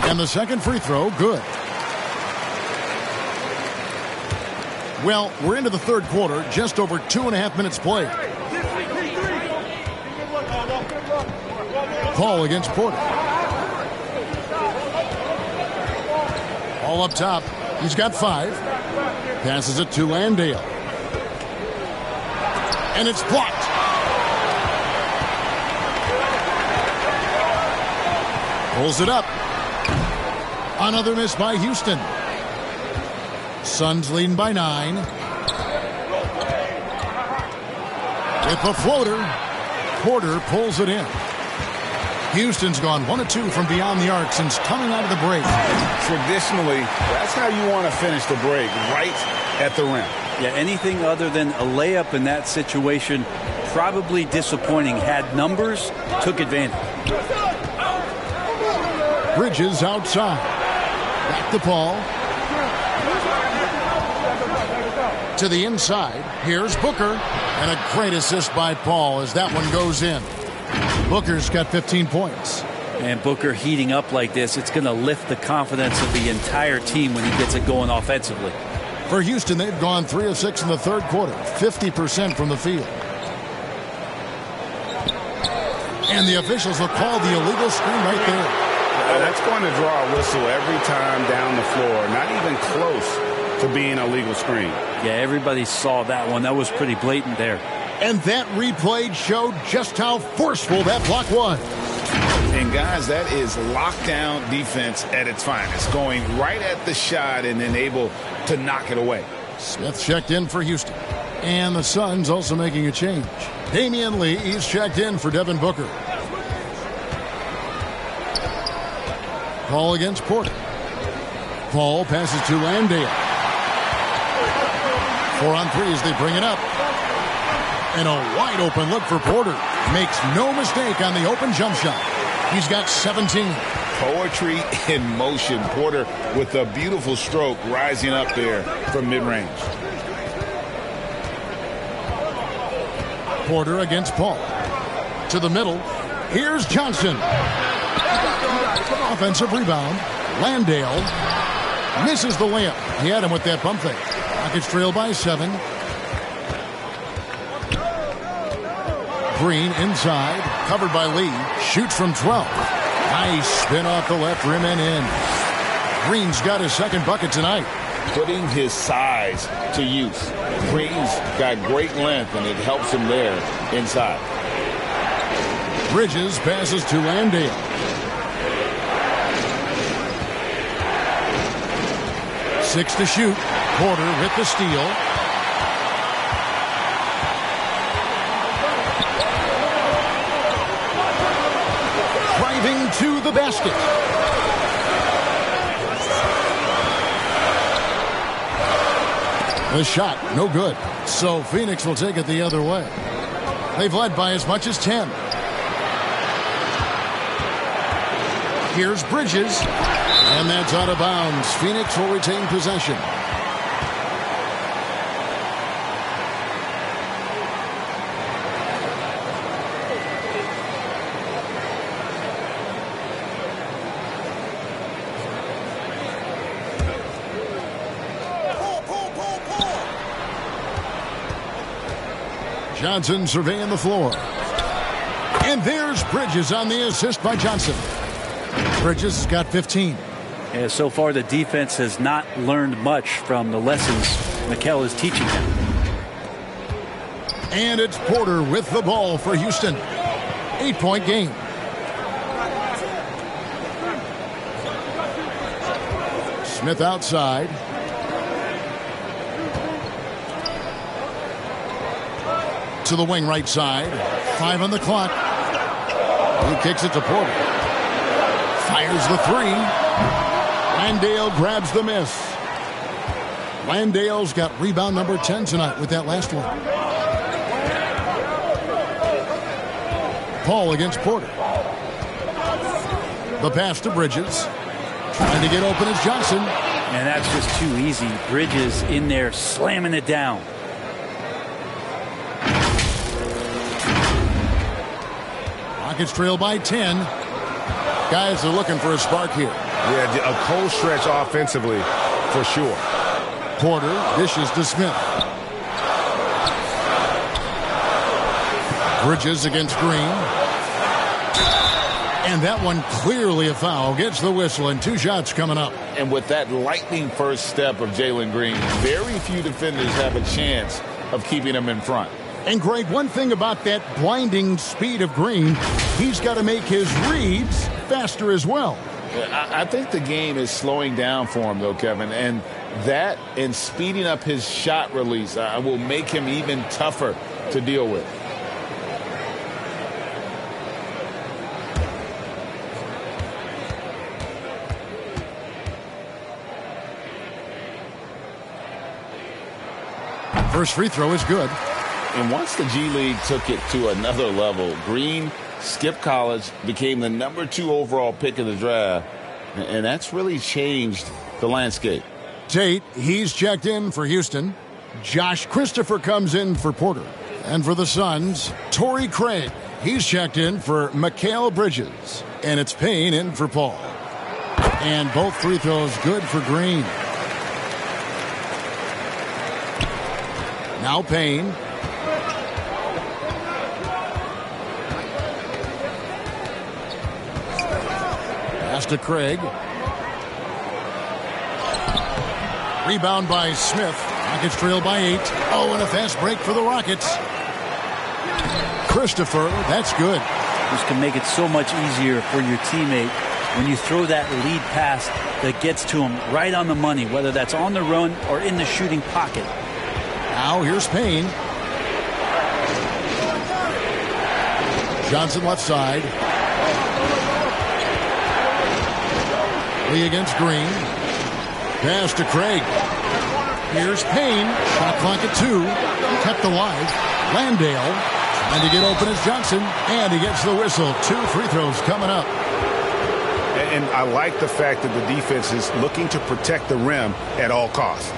And the second free throw, good. Well, we're into the third quarter, just over 2.5 minutes played. Paul against Porter. All up top. He's got 5. Passes it to Landale. And it's blocked. Pulls it up. Another miss by Houston. Suns leading by 9. With the floater, Porter pulls it in. Houston's gone 1 of 2 from beyond the arc since coming out of the break. Traditionally, that's how you want to finish the break, right at the rim. Yeah, anything other than a layup in that situation, probably disappointing. Had numbers, took advantage. Bridges outside. Back to Paul. To the inside. Here's Booker. And a great assist by Paul as that one goes in. Booker's got 15 points. And Booker heating up like this, it's going to lift the confidence of the entire team when he gets it going offensively. For Houston, they've gone 3 of 6 in the third quarter, 50% from the field. And the officials will call the illegal screen right there. That's going to draw a whistle every time down the floor. Not even close to being a legal screen. Yeah, everybody saw that one. That was pretty blatant there. And that replay showed just how forceful that block was. And guys, that is lockdown defense at its finest. Going right at the shot and then able to knock it away. Smith checked in for Houston. And the Suns also making a change. Damian Lee is checked in for Devin Booker. Paul against Porter. Paul passes to Landale. 4 on 3 as they bring it up. And a wide open look for Porter. Makes no mistake on the open jump shot. He's got 17. Poetry in motion. Porter with a beautiful stroke rising up there from mid-range. Porter against Paul. To the middle. Here's Johnson. Offensive rebound. Landale misses the layup. He had him with that bump fake. Rockets trail by 7. Green inside. Covered by Lee. Shoots from 12. Nice spin off the left rim and in. Green's got his second bucket tonight. Putting his size to use. Green's got great length, and it helps him there inside. Bridges passes to Landale. Six to shoot. Porter with the steal. Driving to the basket. The shot, no good. So Phoenix will take it the other way. They've led by as much as 10. Here's Bridges. And that's out of bounds. Phoenix will retain possession. Johnson surveying the floor. And there's Bridges on the assist by Johnson. Bridges has got 15. Yeah, so far the defense has not learned much from the lessons Mikel is teaching them. And it's Porter with the ball for Houston. 8-point game. Smith outside. To the wing right side. 5 on the clock. He kicks it to Porter. Fires the 3. Landale grabs the miss. Landale's got rebound number 10 tonight with that last one. Paul against Porter. The pass to Bridges. Trying to get open is Johnson. And that's just too easy. Bridges in there slamming it down. Rockets trail by 10. Guys are looking for a spark here. Yeah, a cold stretch offensively for sure. Porter dishes to Smith. Bridges against Green. And that one clearly a foul. Gets the whistle and 2 shots coming up. And with that lightning first step of Jalen Green, very few defenders have a chance of keeping him in front. And Greg, one thing about that blinding speed of Green, he's got to make his reads faster as well. I think the game is slowing down for him, though, Kevin. And that and speeding up his shot release will make him even tougher to deal with. First free throw is good. And once the G League took it to another level, Green skipped college, became the number 2 overall pick in the draft, and that's really changed the landscape. Tate, he's checked in for Houston. Josh Christopher comes in for Porter. And for the Suns, Torrey Craig. He's checked in for Mikal Bridges. And it's Payne in for Paul. And both free throws good for Green. Now Payne. Pass to Craig. Rebound by Smith. Rockets trail by 8. Oh, and a fast break for the Rockets. Christopher, that's good. This can make it so much easier for your teammate when you throw that lead pass that gets to him right on the money, whether that's on the run or in the shooting pocket. Now here's Payne. Johnson left side. Lee against Green. Pass to Craig. Here's Payne. Shot clock at 2. Kept alive. Landale trying to get open as Johnson. And he gets the whistle. 2 free throws coming up. And I like the fact that the defense is looking to protect the rim at all costs.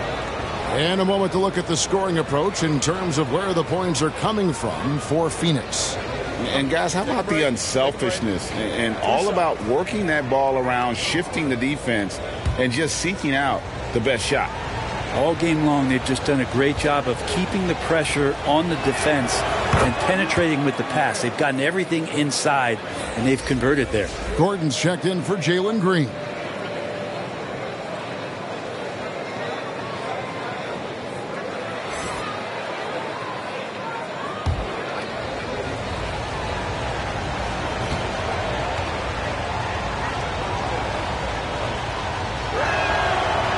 And a moment to look at the scoring approach in terms of where the points are coming from for Phoenix. And guys, how about the unselfishness and all about working that ball around, shifting the defense, and just seeking out the best shot. All game long, they've just done a great job of keeping the pressure on the defense and penetrating with the pass. They've gotten everything inside, and they've converted there. Gordon's checked in for Jalen Green.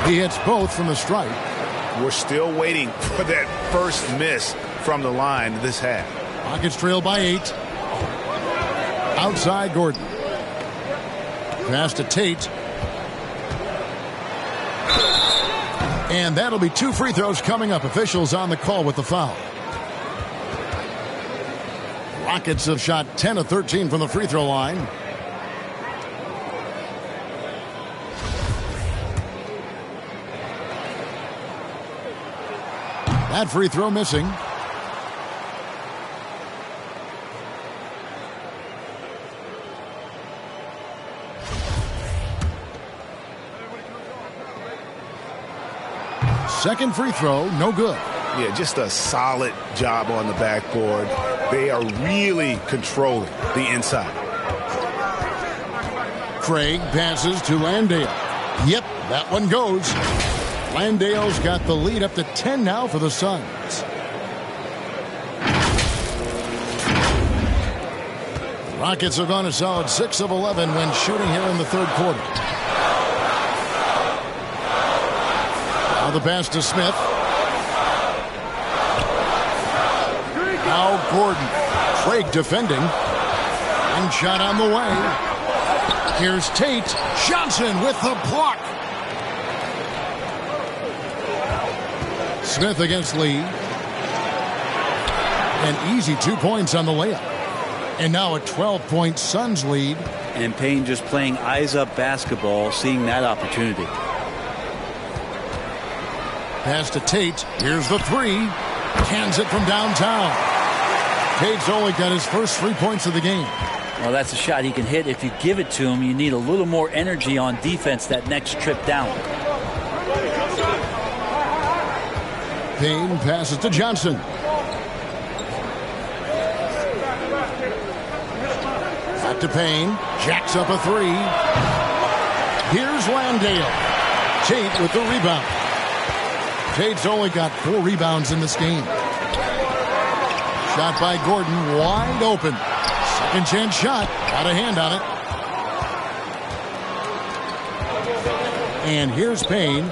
He hits both from the stripe. We're still waiting for that first miss from the line this half. Rockets trail by 8. Outside Gordon. Pass to Tate. And that'll be 2 free throws coming up. Officials on the call with the foul. Rockets have shot 10 of 13 from the free throw line. That free throw missing. Second free throw, no good. Yeah, just a solid job on the backboard. They are really controlling the inside. Craig passes to Landale. Yep, that one goes. Landale's got the lead up to 10 now for the Suns. Rockets have gone a solid 6 of 11 when shooting here in the third quarter. Now the pass to Smith. Now Gordon. Craig defending. And shot on the way. Here's Tate. Johnson with the block. Smith against Lee. An easy 2 points on the layup. And now a 12-point Suns lead. And Payne just playing eyes-up basketball, seeing that opportunity. Pass to Tate. Here's the 3. Cans it from downtown. Tate's only got his first 3 points of the game. Well, that's a shot he can hit. If you give it to him, you need a little more energy on defense that next trip down. Payne passes to Johnson. Back to Payne. Jacks up a 3. Here's Landale. Tate with the rebound. Tate's only got 4 rebounds in this game. Shot by Gordon, wide open. Second chance shot. Got a hand on it. And here's Payne.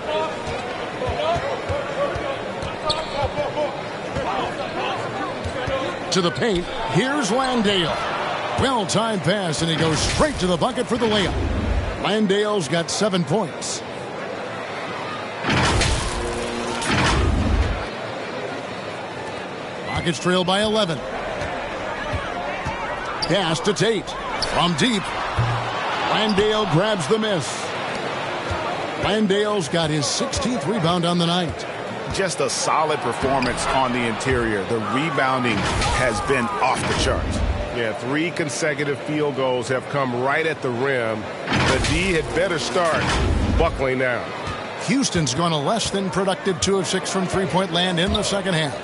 To the paint. Here's Landale. Well-timed pass, and he goes straight to the bucket for the layup. Landale's got 7 points. Rockets trail by 11. Pass to Tate. From deep. Landale grabs the miss. Landale's got his 16th rebound on the night. just a solid performance on the interior. The rebounding has been off the charts. Yeah, 3 consecutive field goals have come right at the rim. The D had better start buckling down. Houston's gone a less than productive 2 of 6 from three-point land in the second half.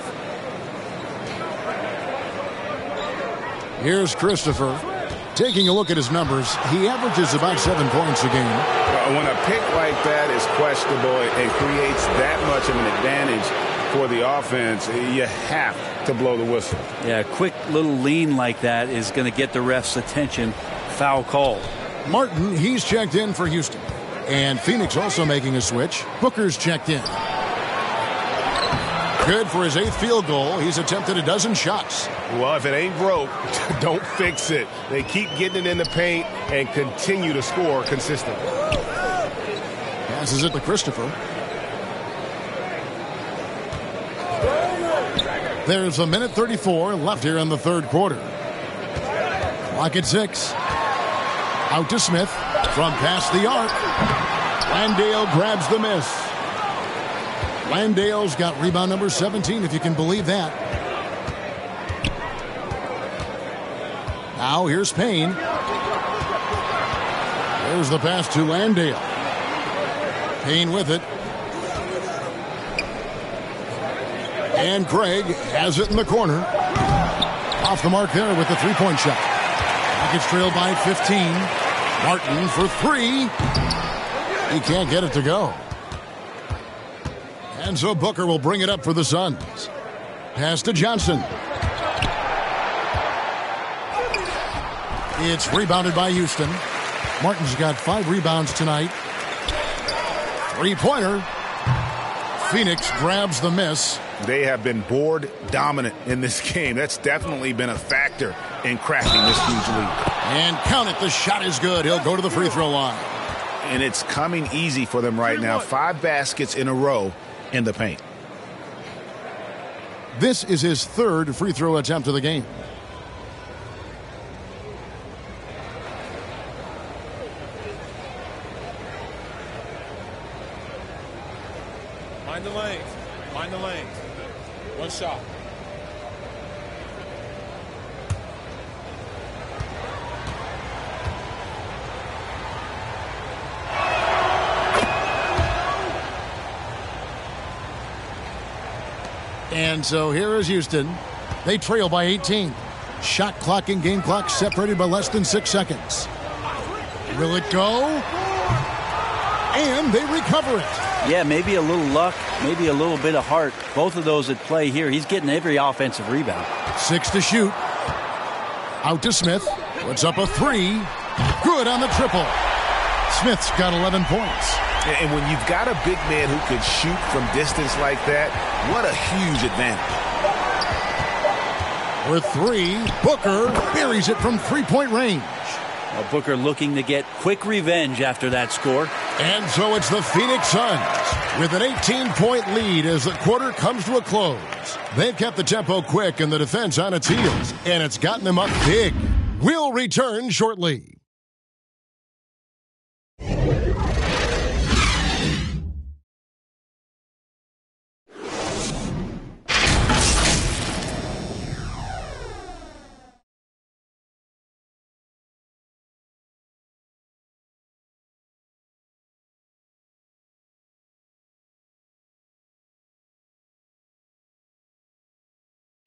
Here's Christopher. Taking a look at his numbers, he averages about 7 points a game. When a pick like that is questionable and creates that much of an advantage for the offense, you have to blow the whistle. Yeah, a quick little lean like that is going to get the ref's attention. Foul call. Martin, he's checked in for Houston. And Phoenix also making a switch. Booker's checked in. Good for his 8th field goal. He's attempted a dozen shots. Well, if it ain't broke, don't fix it. They keep getting it in the paint and continue to score consistently. Passes it to Christopher. There's a minute 34 left here in the third quarter. Clock at 6. Out to Smith from past the arc. Landale grabs the miss. Landale's got rebound number 17, if you can believe that. Now here's Payne. There's the pass to Landale. Payne with it. And Craig has it in the corner. Off the mark there with the three-point shot. Rockets trail by 15. Martin for 3. He can't get it to go. And so Booker will bring it up for the Suns. Pass to Johnson. It's rebounded by Houston. Martin's got 5 rebounds tonight. Three-pointer. Phoenix grabs the miss. They have been board dominant in this game. That's definitely been a factor in cracking this huge lead. And count it, the shot is good. He'll go to the free throw line. And it's coming easy for them right now. 5 baskets in a row in the paint. This is his 3rd free throw attempt of the game. Mind the lanes. Mind the lanes. 1 shot. And so here is Houston. They trail by 18. Shot clock and game clock separated by less than 6 seconds. Will it go? And they recover it. Yeah, maybe a little luck, maybe a little bit of heart. Both of those at play here. He's getting every offensive rebound. 6 to shoot. Out to Smith. Puts up a 3. Good on the triple. Smith's got 11 points. And when you've got a big man who can shoot from distance like that, what a huge advantage. For 3, Booker buries it from three-point range. Well, Booker looking to get quick revenge after that score. And so it's the Phoenix Suns with an 18-point lead as the quarter comes to a close. They've kept the tempo quick and the defense on its heels, and it's gotten them up big. We'll return shortly.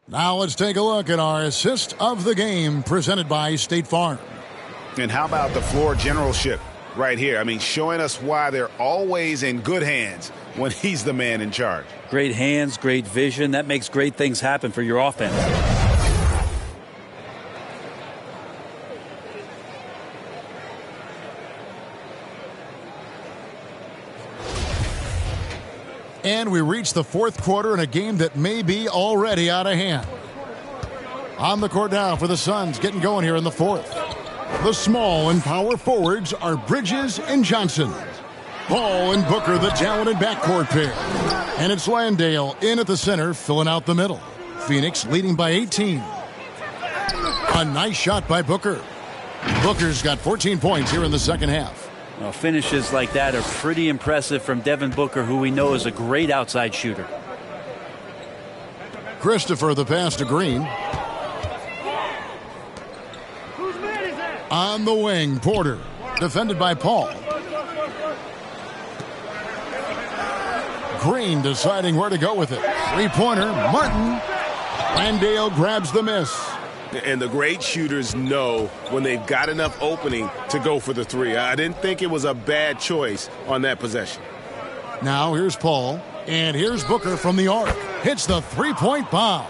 Now let's take a look at our assist of the game presented by State Farm. And how about the floor generalship right here? I mean, showing us why they're always in good hands when he's the man in charge. Great hands, great vision. That makes great things happen for your offense. And we reach the fourth quarter in a game that may be already out of hand. On the court now for the Suns, getting going here in the fourth. The small and power forwards are Bridges and Johnson. Ball and Booker, the talented backcourt pair. And it's Landale in at the center, filling out the middle. Phoenix leading by 18. A nice shot by Booker. Booker's got 14 points here in the second half. Well, finishes like that are pretty impressive from Devin Booker, who we know is a great outside shooter. Christopher the pass to Green. On the wing, Porter. Defended by Paul. Green deciding where to go with it. Three-pointer, Martin. Landale grabs the miss. And the great shooters know when they've got enough opening to go for the three. I didn't think it was a bad choice on that possession. Now here's Paul. And here's Booker from the arc. Hits the three-point bomb.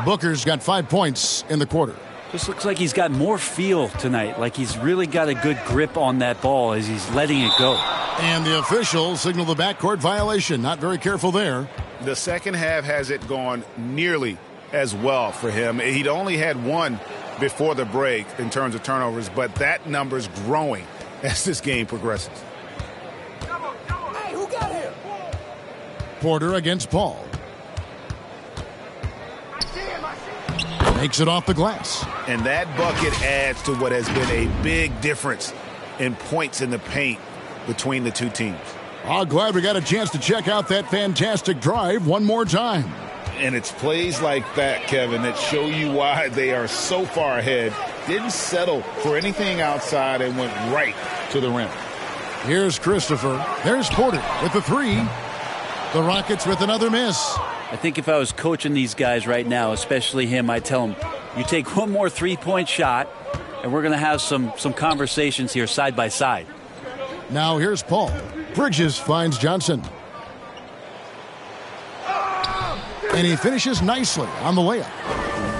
Booker's got 5 points in the quarter. Just looks like he's got more feel tonight, like he's really got a good grip on that ball as he's letting it go. And the officials signal the backcourt violation. Not very careful there. The second half hasn't gone nearly as well for him. He'd only had one before the break in terms of turnovers, but that number's growing as this game progresses. Hey, who got him? Porter against Paul. Makes it off the glass. And that bucket adds to what has been a big difference in points in the paint between the two teams. Oh, glad we got a chance to check out that fantastic drive one more time. And it's plays like that, Kevin, that show you why they are so far ahead. Didn't settle for anything outside and went right to the rim. Here's Christopher. There's Porter with the three. The Rockets with another miss. I think if I was coaching these guys right now, especially him, I'd tell him, you take one more three-point shot, and we're going to have some conversations here side by side. Now here's Paul. Bridges finds Johnson. And he finishes nicely on the layup.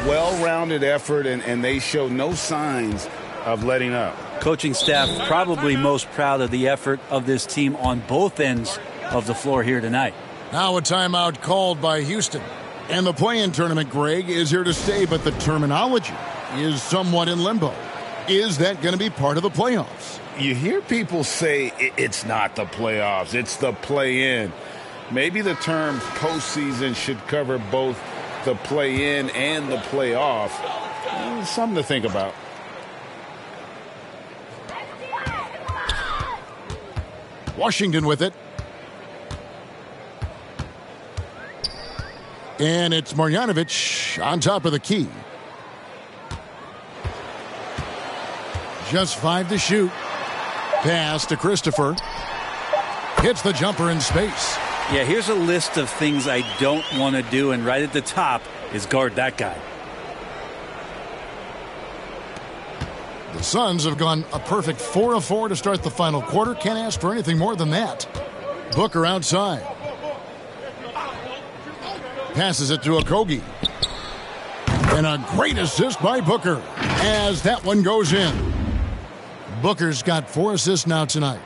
Well-rounded effort, and they show no signs of letting up. Coaching staff probably most proud of the effort of this team on both ends of the floor here tonight. Now a timeout called by Houston. And the play-in tournament, Greg, is here to stay, but the terminology is somewhat in limbo. Is that going to be part of the playoffs? You hear people say it's not the playoffs, it's the play-in. Maybe the term postseason should cover both the play-in and the playoff. Something to think about. Washington with it. And it's Marjanovic on top of the key. Just 5 to shoot. Pass to Christopher. Hits the jumper in space. Yeah, here's a list of things I don't want to do, and right at the top is guard that guy. The Suns have gone a perfect 4 of 4 to start the final quarter. Can't ask for anything more than that. Booker outside. Passes it to Okogie. And a great assist by Booker as that one goes in. Booker's got 4 assists now tonight.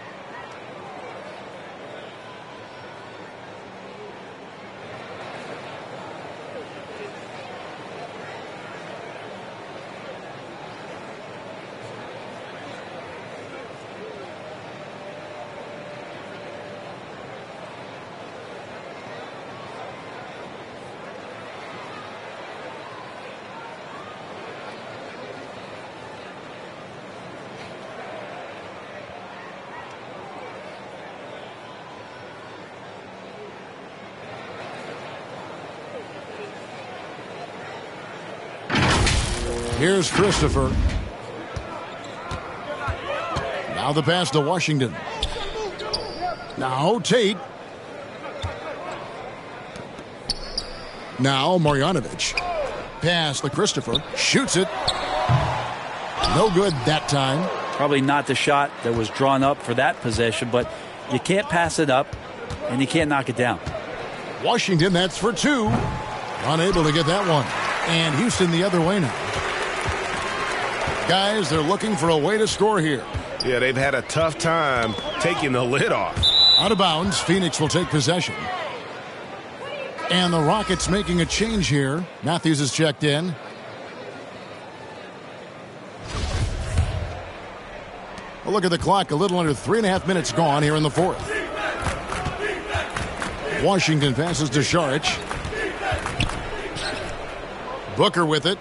Here's Christopher. Now the pass to Washington. Now Tate. Now Marjanovic. Pass to Christopher. Shoots it. No good that time. Probably not the shot that was drawn up for that possession, but you can't pass it up and you can't knock it down. Washington, that's for 2. Unable to get that one. And Houston the other way now. Guys, they're looking for a way to score here. Yeah, they've had a tough time taking the lid off. Out of bounds, Phoenix will take possession. And the Rockets making a change here. Matthews is checked in. Well, look at the clock. A little under 3.5 minutes gone here in the fourth. Washington passes to Šarić. Booker with it.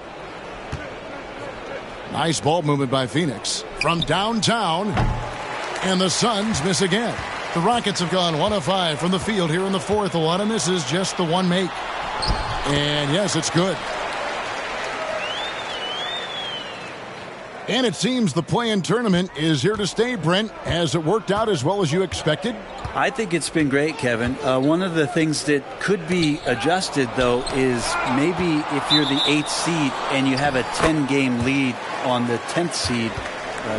Nice ball movement by Phoenix from downtown. And the Suns miss again. The Rockets have gone 1 of 5 from the field here in the fourth. A lot of misses, just the one make. And yes, it's good. And it seems the play-in tournament is here to stay, Brent. Has it worked out as well as you expected? I think it's been great, Kevin. One of the things that could be adjusted, though, is maybe if you're the 8th seed and you have a 10-game lead on the 10th seed,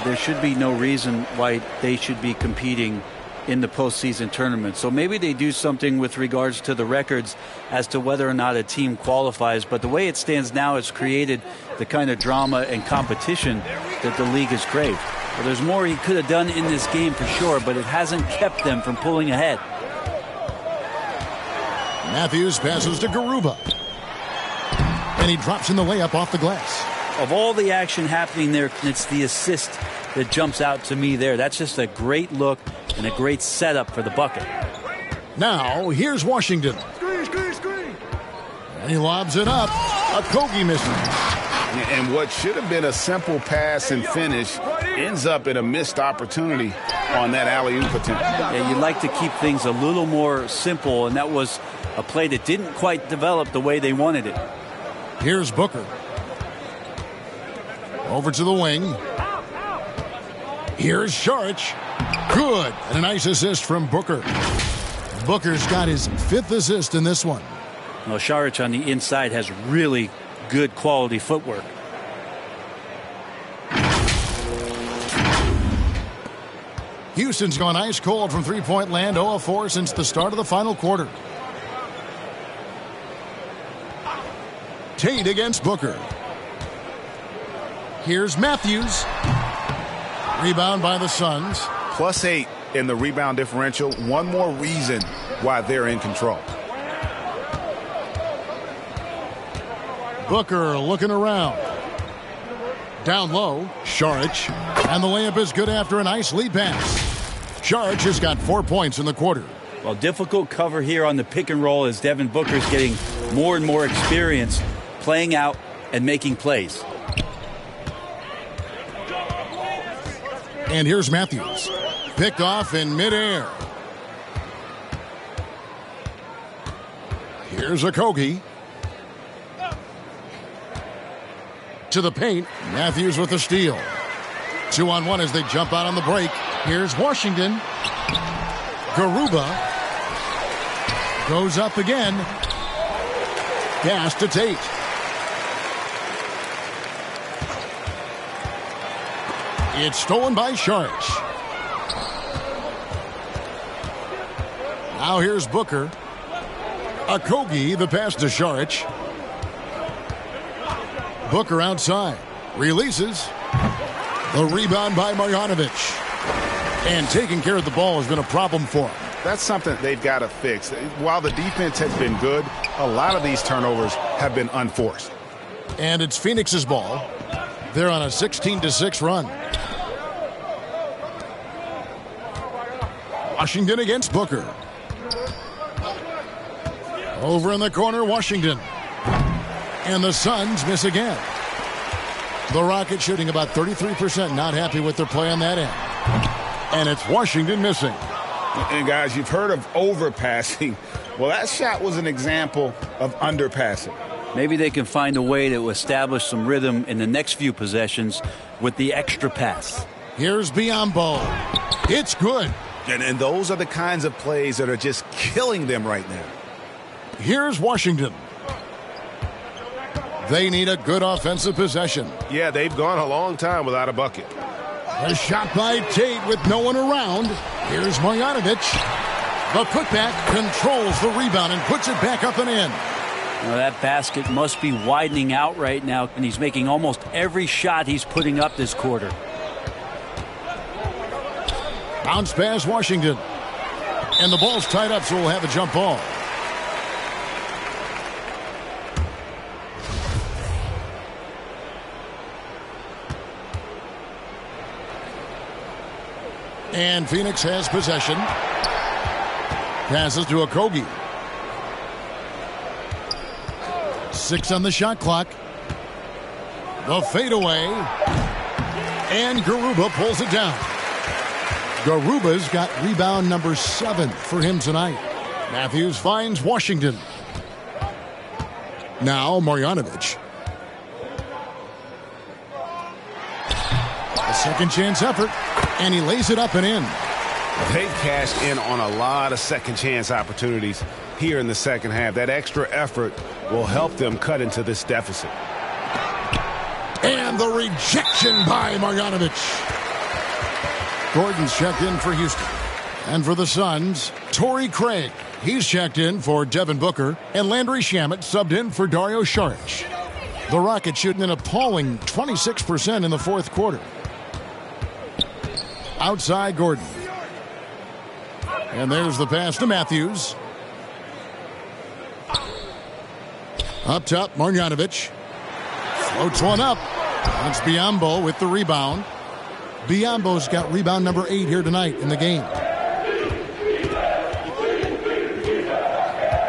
there should be no reason why they should be competing in the postseason tournament. So maybe they do something with regards to the records as to whether or not a team qualifies. But the way it stands now, it's created the kind of drama and competition that the league has craved. Well, there's more he could have done in this game for sure, but it hasn't kept them from pulling ahead. Matthews passes to Garuba. And he drops in the layup off the glass. Of all the action happening there, it's the assist that jumps out to me there. That's just a great look and a great setup for the bucket. Now, here's Washington. Screen. And he lobs it up. Okogie missing. And what should have been a simple pass and finish ends up in a missed opportunity on that alley-oop attempt. Yeah, you'd like to keep things a little more simple, and that was a play that didn't quite develop the way they wanted it. Here's Booker. Over to the wing. Here's Saric. Good. And a nice assist from Booker. Booker's got his 5th assist in this one. Well, Saric on the inside has really good quality footwork. Houston's gone ice cold from three-point land, 0 of 4 since the start of the final quarter. Tate against Booker. Here's Matthews. Rebound by the Suns. +8 in the rebound differential. One more reason why they're in control. Booker looking around. Down low, Saric. And the layup is good after a nice lead pass. Saric has got 4 points in the quarter. Well, difficult cover here on the pick and roll as Devin Booker's getting more and more experience playing out and making plays. And here's Matthews. Picked off in midair. Here's Okogie. To the paint. Matthews with the steal. 2-on-1 as they jump out on the break. Here's Washington. Garuba. Goes up again. Pass to Tate. It's stolen by Saric. Now here's Booker. Okogie, the pass to Saric. Booker outside. Releases. The rebound by Marjanovic. And taking care of the ball has been a problem for him. That's something they've got to fix. While the defense has been good, a lot of these turnovers have been unforced. And it's Phoenix's ball. They're on a 16-6 run. Washington against Booker. Over in the corner, Washington. And the Suns miss again. The Rockets shooting about 33%. Not happy with their play on that end. And it's Washington missing. And guys, you've heard of overpassing. Well, that shot was an example of underpassing. Maybe they can find a way to establish some rhythm in the next few possessions with the extra pass. Here's Biyombo. It's good. And those are the kinds of plays that are just killing them right now. Here's Washington. They need a good offensive possession. Yeah, they've gone a long time without a bucket. A shot by Tate with no one around. Here's Marjanovic. The putback controls the rebound and puts it back up and in. Well, that basket must be widening out right now, and he's making almost every shot he's putting up this quarter. Bounce pass, Washington. And the ball's tied up, so we'll have a jump ball. And Phoenix has possession. Passes to Okogie. 6 on the shot clock. The fadeaway. And Garuba pulls it down. Garuba's got rebound number 7 for him tonight. Matthews finds Washington. Now Marjanovic. A second chance effort, and he lays it up and in. They've cashed in on a lot of second chance opportunities here in the second half. That extra effort will help them cut into this deficit. And the rejection by Marjanovic. Gordon's checked in for Houston. And for the Suns, Torrey Craig. He's checked in for Devin Booker, and Landry Shamet subbed in for Dario Saric. The Rockets shooting an appalling 26% in the fourth quarter. Outside Gordon. And there's the pass to Matthews. Up top, Marjanovic. Floats one up. That's Biyombo with the rebound. Biyombo's got rebound number 8 here tonight in the game.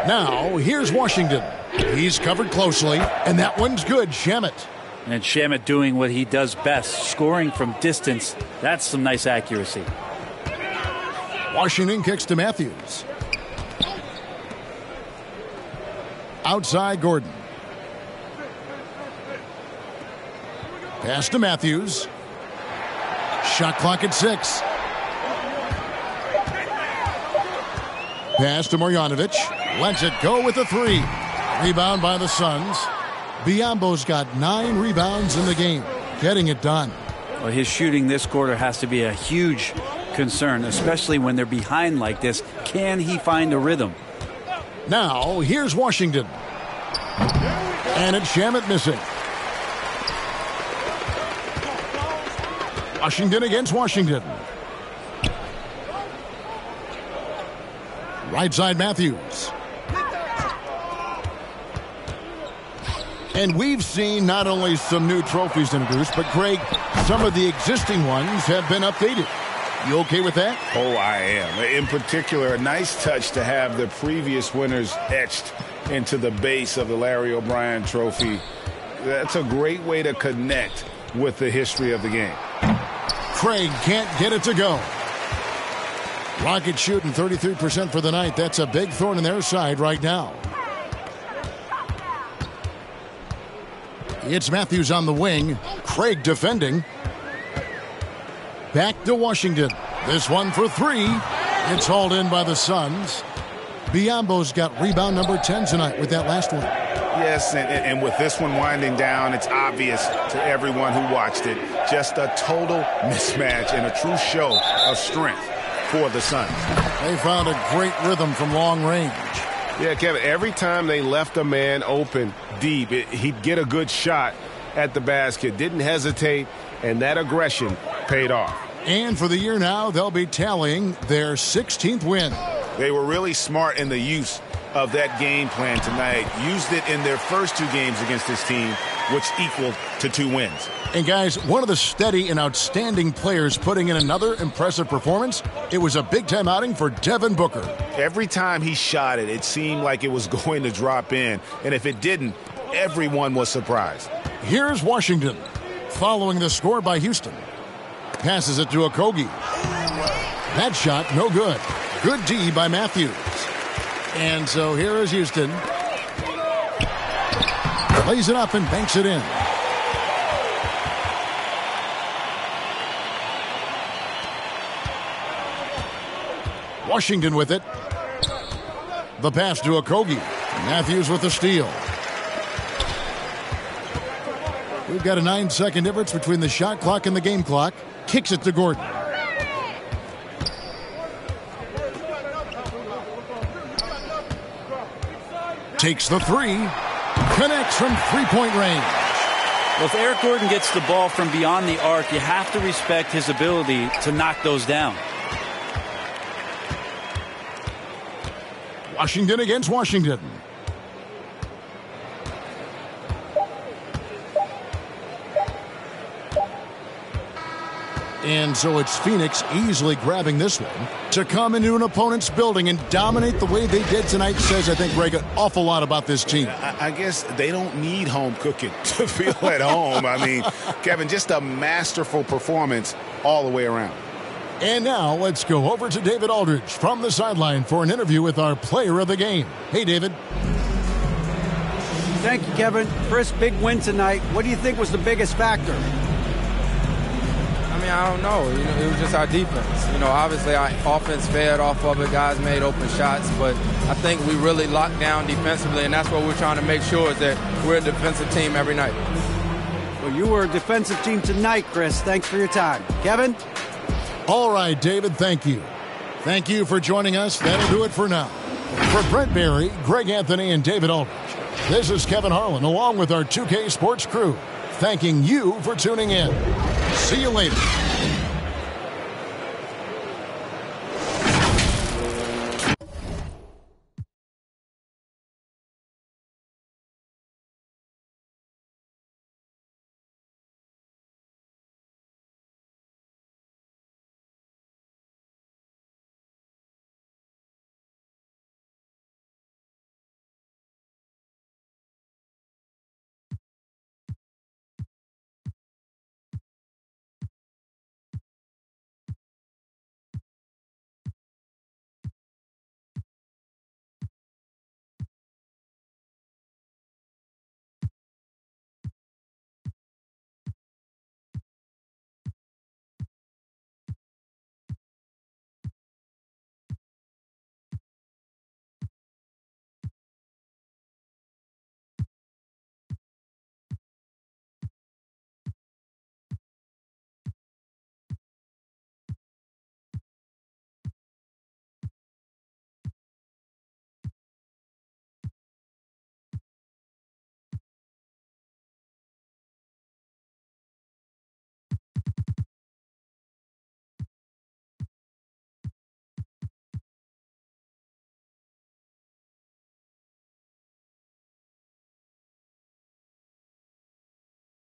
Now, here's Washington. He's covered closely, and that one's good, Shamet. And Shamet doing what he does best, scoring from distance. That's some nice accuracy. Washington kicks to Matthews. Outside Gordon. Pass to Matthews. Shot clock at 6. Pass to Marjanovic. Lets it go with a 3. Rebound by the Suns. Biyombo's got 9 rebounds in the game. Getting it done. Well, his shooting this quarter has to be a huge concern, especially when they're behind like this. Can he find a rhythm? Now, here's Washington. And it's Shamet missing. Washington against Washington. Right side Matthews. And we've seen not only some new trophies introduced, but Craig, some of the existing ones have been updated. You okay with that? Oh, I am. In particular, a nice touch to have the previous winners etched into the base of the Larry O'Brien trophy. That's a great way to connect with the history of the game. Craig can't get it to go. Rockets shooting 33% for the night. That's a big thorn in their side right now. It's Matthews on the wing. Craig defending. Back to Washington. This one for 3. It's hauled in by the Suns. Biyombo's got rebound number 10 tonight with that last one. Yes, and with this one winding down, it's obvious to everyone who watched it. Just a total mismatch and a true show of strength for the Suns. They found a great rhythm from long range. Yeah, Kevin, every time they left a man open deep, he'd get a good shot at the basket. Didn't hesitate, and that aggression paid off. And for the year now, they'll be tallying their 16th win. They were really smart in the use of that game plan tonight. Used it in their first 2 games against this team, which equaled to 2 wins. And guys, one of the steady and outstanding players putting in another impressive performance, it was a big-time outing for Devin Booker. Every time he shot it, it seemed like it was going to drop in. And if it didn't, everyone was surprised. Here's Washington, following the score by Houston. Passes it to Okogie. That shot, no good. Good D by Matthews. And so here is Houston. Lays it up and banks it in. Washington with it. The pass to Okogie. Matthews with the steal. We've got a 9-second difference between the shot clock and the game clock. Kicks it to Gordon. Takes the 3. Connects from three-point range. Well, if Eric Gordon gets the ball from beyond the arc, you have to respect his ability to knock those down. Washington against Washington. And so it's Phoenix easily grabbing this one to come into an opponent's building and dominate the way they did tonight. Says, I think, Greg, an awful lot about this team. I guess they don't need home cooking to feel at home. I mean, Kevin, just a masterful performance all the way around. And now let's go over to David Aldridge from the sideline for an interview with our player of the game. Hey, David. Thank you, Kevin. Chris, big win tonight. What do you think was the biggest factor? I mean, I don't know. It was just our defense. Obviously our offense fed off of it. Guys made open shots, but I think we really locked down defensively, and that's what we're trying to make sure is that we're a defensive team every night. Well, you were a defensive team tonight, Chris. Thanks for your time. Kevin? All right, David, thank you. Thank you for joining us. That'll do it for now. For Brent Barry, Greg Anthony, and David Aldridge, this is Kevin Harlan along with our 2K Sports crew, thanking you for tuning in. See you later.